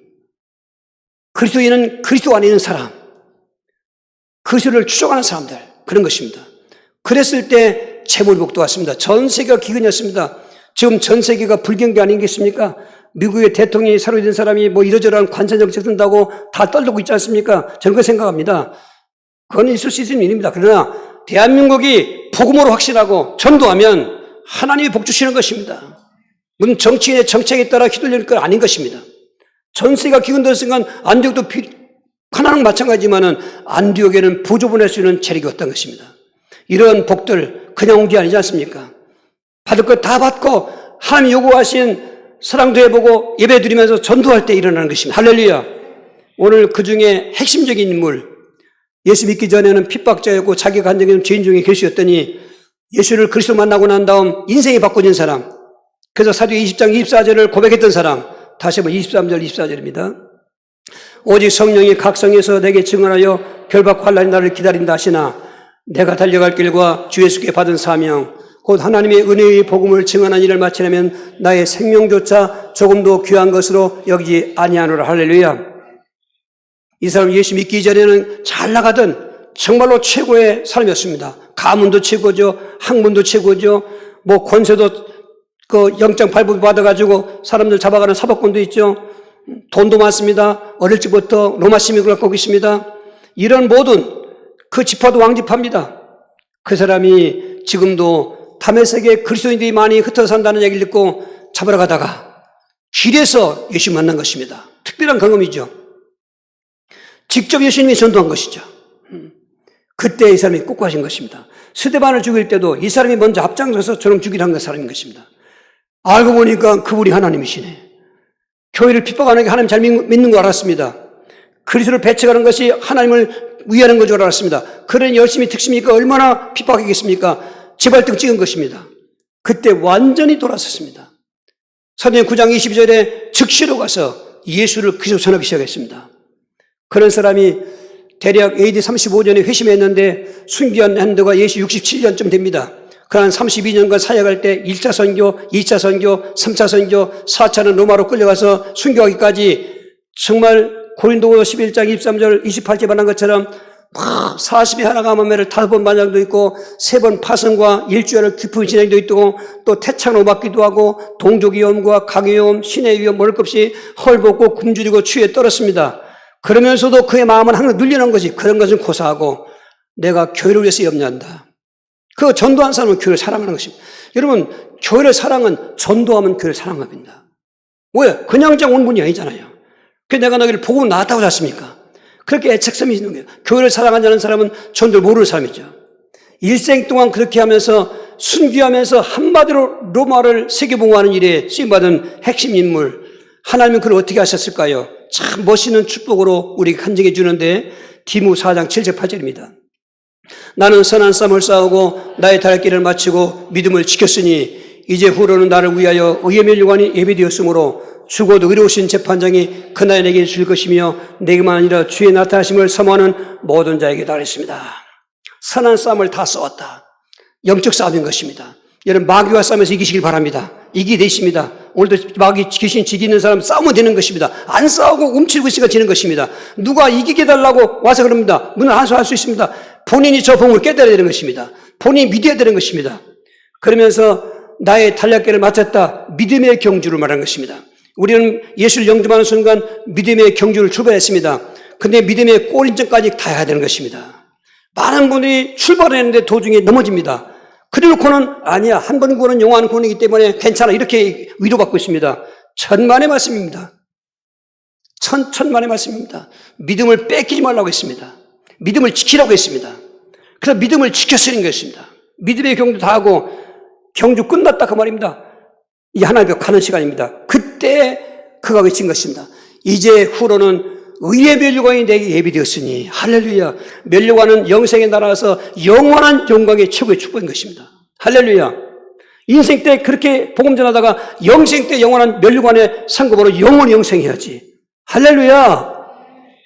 그리스도인은 그리스도 안에 있는 사람. 그리스도를 추종하는 사람들. 그런 것입니다. 그랬을 때 재물복도 왔습니다. 전 세계가 기근이었습니다. 지금 전 세계가 불경기 아니겠습니까? 미국의 대통령이 새로 된 사람이 뭐 이러저러한 관세 정책 쓴다고 다 떨고 있지 않습니까? 저는 그렇게 생각합니다. 그건 있을 수 있는 일입니다. 그러나 대한민국이 복음으로 확신하고 전도하면 하나님이 복 주시는 것입니다. 무슨 정치인의 정책에 따라 휘둘리는 건 아닌 것입니다. 전 세계가 기근되는 순간 안디옥도 하나는 마찬가지지만은 안디옥에는 부조 보낼 수 있는 체력이 없다는 것입니다. 이런 복들 그냥 온 게 아니지 않습니까? 받을 것 다 받고 하나님이 요구하신 사랑도 해보고 예배 드리면서 전도할 때 일어나는 것입니다. 할렐루야. 오늘 그 중에 핵심적인 인물, 예수 믿기 전에는 핍박자였고 자기 간증에는 죄인 중에 교수였더니 예수를 그리스도 만나고 난 다음 인생이 바꿔진 사람, 그래서 사도행 20장 24절을 고백했던 사람, 다시 한번 23절 24절입니다. 오직 성령이 각성해서 내게 증언하여 결박 환난이 나를 기다린다 하시나 내가 달려갈 길과 주 예수께 받은 사명 곧 하나님의 은혜의 복음을 증언한 일을 마치려면 나의 생명조차 조금도 귀한 것으로 여기지 아니하노라. 할렐루야. 이 사람 예수 믿기 전에는 잘 나가던 정말로 최고의 사람이었습니다. 가문도 최고죠. 학문도 최고죠. 뭐 권세도 그 영장 발부 받아가지고 사람들 잡아가는 사법권도 있죠. 돈도 많습니다. 어릴 적부터 로마 시민을 갖고 있습니다. 이런 모든 그 지파도 왕지파입니다. 그 사람이 지금도 다메섹에 그리스도인들이 많이 흩어져 산다는 얘기를 듣고 잡으러 가다가 길에서 예수 만난 것입니다. 특별한 경험이죠. 직접 예수님이 전도한 것이죠. 그때 이 사람이 꼭 하신 것입니다. 스데반을 죽일 때도 이 사람이 먼저 앞장서서 저놈 죽이려 한 사람인 것입니다. 알고 보니까 그분이 하나님이시네. 교회를 핍박하는 게 하나님 잘 믿는 거 알았습니다. 그리스도를 배척하는 것이 하나님을 위하는 것 줄 알았습니다. 그런 열심히 특심이니까 얼마나 핍박하겠습니까? 재발등 찍은 것입니다. 그때 완전히 돌아섰습니다. 사도행 9장 22절에 즉시로 가서 예수를 그리스도 전하기 시작했습니다. 그런 사람이 대략 AD 35년에 회심했는데 순교한 한도가 예수 67년쯤 됩니다. 그한 32년간 사역할 때 1차 선교, 2차 선교, 3차 선교, 4차는 로마로 끌려가서 순교하기까지 정말 고린도후서 11장 23절 28절 말한 것처럼 40이 하나가 만매를 5번 반장도 있고 3번 파선과 일주일을 깊은 진행도 있고 또 태창으로 맞기도 하고 동족위험과 강위험, 신의 위험 모를 것 없이 헐벗고 굶주리고 추위에 떨었습니다. 그러면서도 그의 마음은 항상 눌려놓은 것이 그런 것은 고사하고 내가 교회를 위해서 염려한다. 그 전도한 사람은 교회를 사랑하는 것입니다. 여러분 교회를 사랑은 전도하면 교회를 사랑합니다. 왜? 그냥 온 분이 아니잖아요. 그래서 내가 너희를 보고 나왔다고 잤습니까? 그렇게 애착성이 있는 거예요. 교회를 사랑하지 않는 사람은 전도를 모르는 사람이죠. 일생 동안 그렇게 하면서 순교하면서 한마디로 로마를 세계봉화하는 일에 쓰임받은 핵심 인물. 하나님은 그걸 어떻게 하셨을까요? 참 멋있는 축복으로 우리에게 간증해 주는데 디모 4장 7절 8절입니다. 나는 선한 싸움을 싸우고 나의 다할 길을 마치고 믿음을 지켰으니 이제 후로는 나를 위하여 의의 멸류관이 예비되었으므로 죽어도 의로우신 재판장이 그날 내게 줄 것이며 내게만 아니라 주의 나타나심을 사모하는 모든 자에게 달했습니다. 선한 싸움을 다 싸웠다. 영적 싸움인 것입니다. 여러분 마귀와 싸움에서 이기시길 바랍니다. 이기게 되십니다. 오늘도 마귀 귀신 지기는 사람 싸우면 되는 것입니다. 안 싸우고 움츠리고 있으니까 지는 것입니다. 누가 이기게 달라고 와서 그럽니다. 문을 한수할 수 있습니다. 본인이 저 복음을 깨달아야 되는 것입니다. 본인이 믿어야 되는 것입니다. 그러면서 나의 달략길을 마쳤다. 믿음의 경주를 말한 것입니다. 우리는 예수를 영접하는 순간 믿음의 경주를 출발했습니다. 근데 믿음의 꼬린점까지 다 해야 되는 것입니다. 많은 분들이 출발했는데 도중에 넘어집니다. 그래놓고는 아니야. 한 번 구원은 영원한 구원이기 때문에 괜찮아. 이렇게 위로받고 있습니다. 천만의 말씀입니다. 천만의 말씀입니다. 믿음을 뺏기지 말라고 했습니다. 믿음을 지키라고 했습니다. 그래서 믿음을 지켰으는 것입니다. 믿음의 경주 다 하고 경주 끝났다 그 말입니다. 이 하나님 앞에 가는 시간입니다. 그때 그가 외친 것입니다. 이제 후로는 의의 면류관이 내게 예비되었으니 할렐루야. 면류관은 영생의 나라에서 영원한 영광의 최고의 축복인 것입니다. 할렐루야. 인생 때 그렇게 복음 전하다가 영생 때 영원한 면류관의 상급으로 영원히 영생해야지. 할렐루야.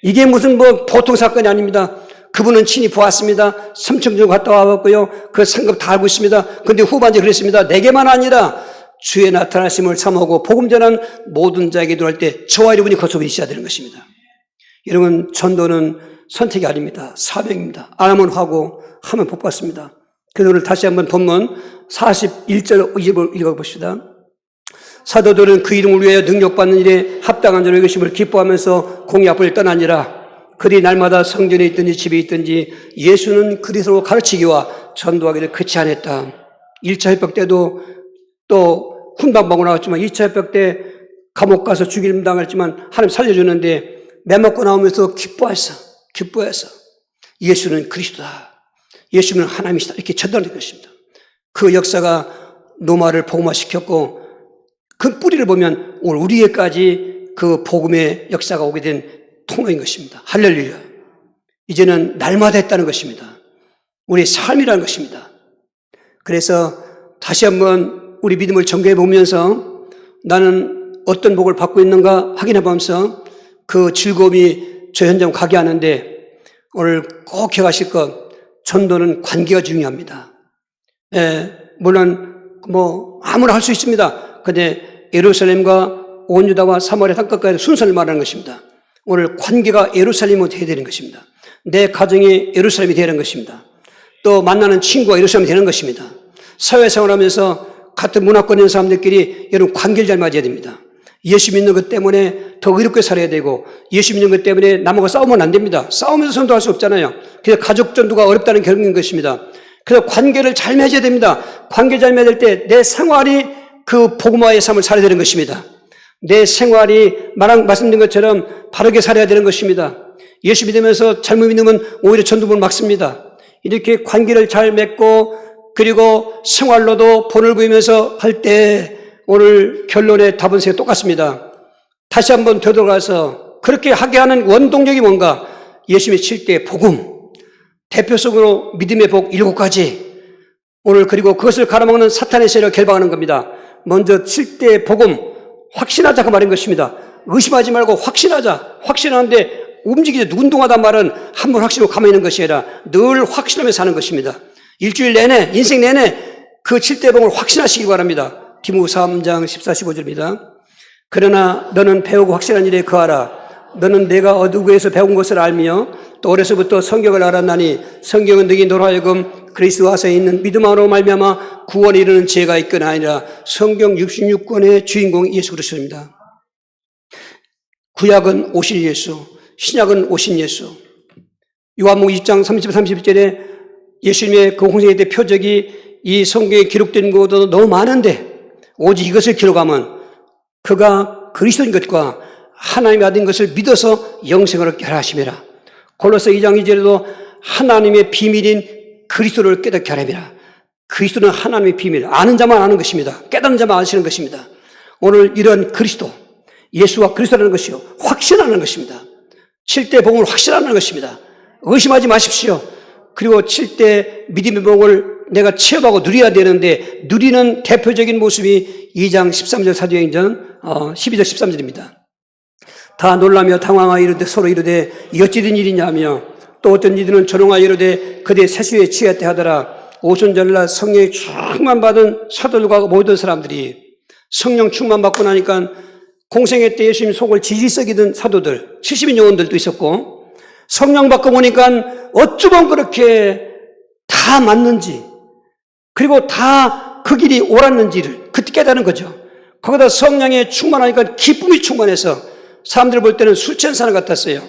이게 무슨 보통 사건이 아닙니다. 그분은 친히 보았습니다. 삼청정 갔다 와봤고요. 그 상급 다 알고 있습니다. 그런데 후반전에 그랬습니다. 내게만 아니라 주의 나타나심을 사모하고 복음 전한 모든 자에게 도할 때 저와 여러분이 거듭 있어야 되는 것입니다. 여러분, 전도는 선택이 아닙니다. 사명입니다. 안 하면 하고 하면 복 받습니다. 그래서 오늘 다시 한번 본문 41절 읽어봅시다. 사도들은 그 이름을 위하여 능력받는 일에 합당한 자로 여기심을 기뻐하면서 공의 앞을 떠나니라. 그들이 날마다 성전에 있든지 집에 있든지 예수는 그리스도로 가르치기와 전도하기를 그치 않았다. 1차 협박 때도 또 훈방받고 나왔지만 2차 협박 때 감옥 가서 죽임 당했지만 하나님 살려주는데 매맞고 나오면서 기뻐했어. 예수는 그리스도다. 예수는 하나님이시다. 이렇게 전달된 것입니다. 그 역사가 로마를 복음화시켰고 그 뿌리를 보면 오늘 우리에까지 그 복음의 역사가 오게 된 통로인 것입니다. 할렐루야. 이제는 날마다 했다는 것입니다. 우리의 삶이라는 것입니다. 그래서 다시 한번 우리 믿음을 점검해 보면서 나는 어떤 복을 받고 있는가 확인해 보면서 그 즐거움이 저 현장 가게 하는데 오늘 꼭 기억하실 것, 전도는 관계가 중요합니다. 물론 아무나 할 수 있습니다. 그런데 예루살렘과 온 유다와 사마리아 땅끝까지 순서를 말하는 것입니다. 오늘 관계가 예루살렘으로 되어야 되는 것입니다. 내 가정이 예루살렘이 되는 것입니다. 또 만나는 친구가 예루살렘이 되는 것입니다. 사회생활하면서 같은 문화권에 있는 사람들끼리 여러분 관계를 잘 맞아야 됩니다. 예수 믿는 것 때문에 더 의롭게 살아야 되고 예수 믿는 것 때문에 남하고 싸우면 안 됩니다. 싸우면서 전도할 수 없잖아요. 그래서 가족 전도가 어렵다는 결론인 것입니다. 그래서 관계를 잘 맺어야 됩니다. 관계 잘 맺을 때 내 생활이 그 복음화의 삶을 살아야 되는 것입니다. 내 생활이 말씀드린 것처럼 바르게 살아야 되는 것입니다. 예수 믿으면서 잘못 믿으면 오히려 전도문을 막습니다. 이렇게 관계를 잘 맺고 그리고 생활로도 본을 보이면서 할 때 오늘 결론의 답은 똑같습니다. 다시 한번 되돌아가서 그렇게 하게 하는 원동력이 뭔가? 예수님의 7대 복음, 대표적으로 믿음의 복 7가지 오늘 그리고 그것을 갈아먹는 사탄의 세력을 결박하는 겁니다. 먼저 7대 복음 확신하자 그 말인 것입니다. 의심하지 말고 확신하자. 확신하는데 움직이지 운동하단 말은 한 번 확신하고 가만히 있는 것이 아니라 늘 확신하며 사는 것입니다. 일주일 내내 인생 내내 그 7대 복음을 확신하시기 바랍니다. 디모데 3장 14, 15절입니다. 그러나 너는 배우고 확실한 일에 거하라. 너는 내가 어두에서 배운 것을 알며 또 어려서부터 성경을 알았나니 성경은 너희 너로 하여금 그리스도 안에 있는 믿음 안으로 말미암아 구원에 이르는 지혜가 있거나 아니라 성경 66권의 주인공이 예수 그리스도입니다. 구약은 오실 예수, 신약은 오신 예수. 요한복음 2장 30, 31절에 예수님의 그 홍생의 때 표적이 이 성경에 기록된 것도 너무 많은데 오직 이것을 기록하면 그가 그리스도인 것과 하나님의 아들인 것을 믿어서 영생을 얻게 하라 하심이라. 골로새 2장 2절에도 하나님의 비밀인 그리스도를 깨닫게 하라미라. 그리스도는 하나님의 비밀, 아는 자만 아는 것입니다. 깨닫는 자만 아시는 것입니다. 오늘 이런 그리스도, 예수와 그리스도라는 것이요 확신하는 것입니다. 7대 복음을 확신하는 것입니다. 의심하지 마십시오. 그리고 7대 믿음의 복음을 내가 체험하고 누려야 되는데 누리는 대표적인 모습이 2장 13절 사도행전 12절 13절입니다. 다 놀라며 당황하여 이르되 서로 이르되 어찌된 일이냐며 또 어떤 이들은 조롱하여 이르되 그대 세수에 취했대 하더라. 오순절날 성령의 충만 받은 사도들과 모든 사람들이 성령 충만 받고 나니까 공생애 때 예수님 속을 지지 썩이던 사도들 70인 요원들도 있었고 성령 받고 보니까 어쩌면 그렇게 다 맞는지 그리고 다 그 길이 옳았는지를 그때 깨달은 거죠. 거기다 성령에 충만하니까 기쁨이 충만해서 사람들 볼 때는 술 취한 사람 같았어요.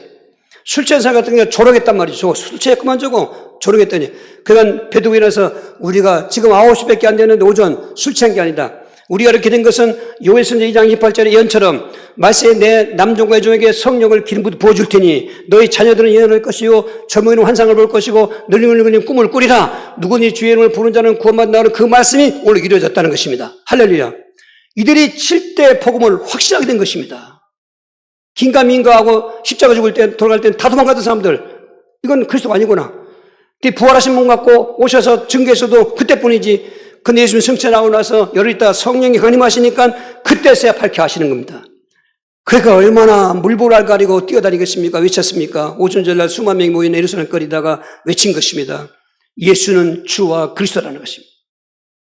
술 취한 사람 같은 게 조롱했단 말이죠. 술 취했구만 저거 조롱했더니 그건 배도에 일어나서 우리가 지금 9시밖에 안 되는데 오전 술 취한 게 아니다. 우리가 이렇게 된 것은 요엘서전 2장 28절의 예언처럼 말세에 내 남종과 여종에게 성령을 기름 부어줄 테니 너희 자녀들은 예언할 것이요 젊은이는 환상을 볼 것이고 늙은이는 꿈을 꾸리라. 누구니 주의 이름을 부르는 자는 구원받는다는 그 말씀이 오늘 이루어졌다는 것입니다. 할렐루야. 이들이 7대 복음을 확실하게 된 것입니다. 긴가민가하고 십자가 죽을 때 돌아갈 때 다 도망가던 사람들, 이건 그리스도가 아니구나. 부활하신 분 같고 오셔서 증거에서도 그때뿐이지. 근데 예수님 성체 나오고 나서 열흘 있다 성령이 강림하시니까 그때서야 밝혀 하시는 겁니다. 그러니까 얼마나 물보랄 가리고 뛰어다니겠습니까? 외쳤습니까? 오순절날 수만 명이 모인 예루살렘 거리다가 외친 것입니다. 예수는 주와 그리스도라는 것입니다.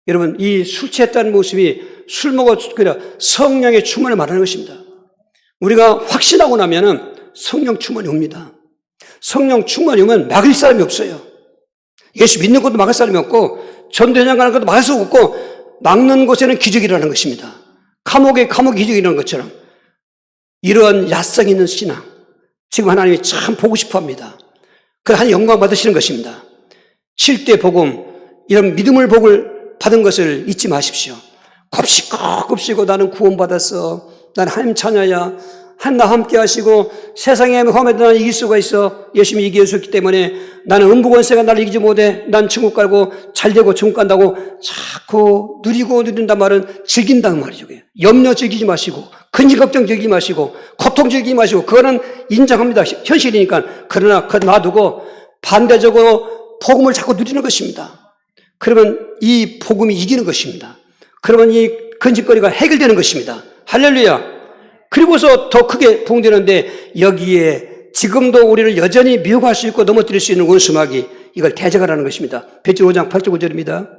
여러분, 이 술 취했다는 모습이 술 먹어 그냥 성령의 충만을 말하는 것입니다. 우리가 확신하고 나면은 성령 충만이 옵니다. 성령 충만이 오면 막을 사람이 없어요. 예수 믿는 것도 막을 사람이 없고 전도회장 가는 것도 막을 수 없고 막는 곳에는 기적이 일어나는 것입니다. 감옥에 기적이 일어나는 것처럼 이러한 야성 있는 신앙 지금 하나님이 참 보고 싶어 합니다. 그 하나님 영광 받으시는 것입니다. 7대 복음 이런 믿음을 복을 받은 것을 잊지 마십시오. 곱씹고 나는 구원받았어. 난 하나님 자녀야. 하나님 함께 하시고 세상에 험해도 나는 이길 수가 있어. 예수님이 이겨주셨기 때문에 나는 음부권세가 나를 이기지 못해. 난 천국 가고 잘되고 천국 간다고 자꾸 누린단 말은 즐긴다는 말이죠. 염려 즐기지 마시고 근심 걱정 즐기지 마시고 고통 즐기지 마시고 그거는 인정합니다. 현실이니까. 그러나 그거 놔두고 반대적으로 복음을 자꾸 누리는 것입니다. 그러면 이 복음이 이기는 것입니다. 그러면 이 근심거리가 해결되는 것입니다. 할렐루야. 그리고서 더 크게 부흥되는데 여기에 지금도 우리를 여전히 미혹할 수 있고 넘어뜨릴 수 있는 원수마귀 이걸 대적하라는 것입니다. 베드로 5장 8절 9절입니다.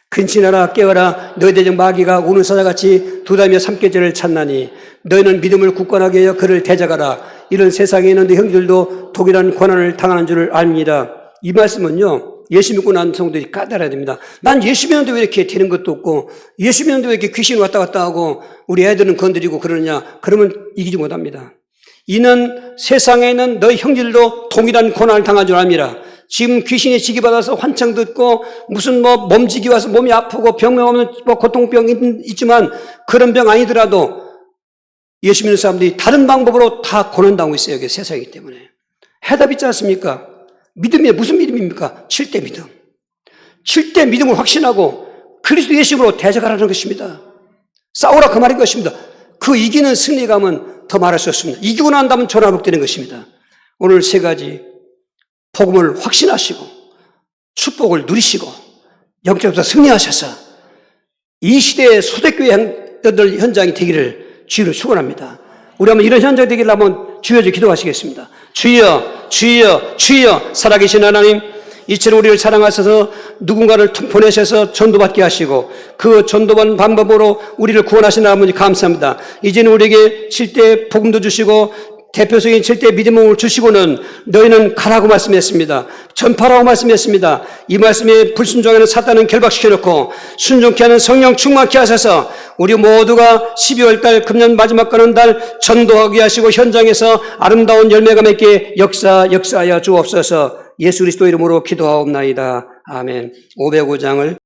근신하라 깨어라 너희 대적 마귀가 우는 사자같이 두 다미와 삼계절을 찾나니 너희는 믿음을 굳건하게 하여 그를 대적하라. 이런 세상에 있는 너희 형제들도 독이라는 고난을 당하는 줄을 압니다. 이 말씀은요. 예수 믿고 난 성도들이 까달아야 됩니다. 난 예수 믿는데 왜 이렇게 되는 것도 없고 예수 믿는데 왜 이렇게 귀신 왔다 갔다 하고 우리 애들은 건드리고 그러느냐. 그러면 이기지 못합니다. 이는 세상에 있는 너희 형제들도 동일한 고난을 당한 줄 압니다. 지금 귀신이 지기받아서 환청 듣고 무슨 몸지기 와서 몸이 아프고 병명 없는 고통병이 있지만 그런 병 아니더라도 예수 믿는 사람들이 다른 방법으로 다 고난당하고 있어요. 여기 세상이기 때문에. 해답 있지 않습니까? 믿음이 무슨 믿음입니까? 7대 믿음. 7대 믿음을 확신하고 그리스도 예수로 대적하라는 것입니다. 싸우라 그 말인 것입니다. 그 이기는 승리감은 더 말할 수 없습니다. 이기고 난다면 전화복되는 것입니다. 오늘 세 가지 복음을 확신하시고 축복을 누리시고 영적으로 승리하셔서 이 시대의 소대교회 현장이 되기를 주의로 축원합니다. 우리 한번 이런 현장이 되기를 한번 주여 기도하시겠습니다. 주여 주여 주여 살아계신 하나님 이처럼 우리를 사랑하셔서 누군가를 보내셔서 전도받게 하시고 그 전도받는 방법으로 우리를 구원하신 아버지 감사합니다. 이제는 우리에게 7대 복음도 주시고 대표적인 7대 믿음을 주시고는 너희는 가라고 말씀했습니다. 전파라고 말씀했습니다. 이 말씀에 불순종하는 사탄은 결박시켜놓고 순종케 하는 성령 충만케 하셔서 우리 모두가 12월달 금년 마지막 가는 달 전도하게 하시고 현장에서 아름다운 열매가 맺게 역사하여 주옵소서. 예수 그리스도 이름으로 기도하옵나이다. 아멘. 505장을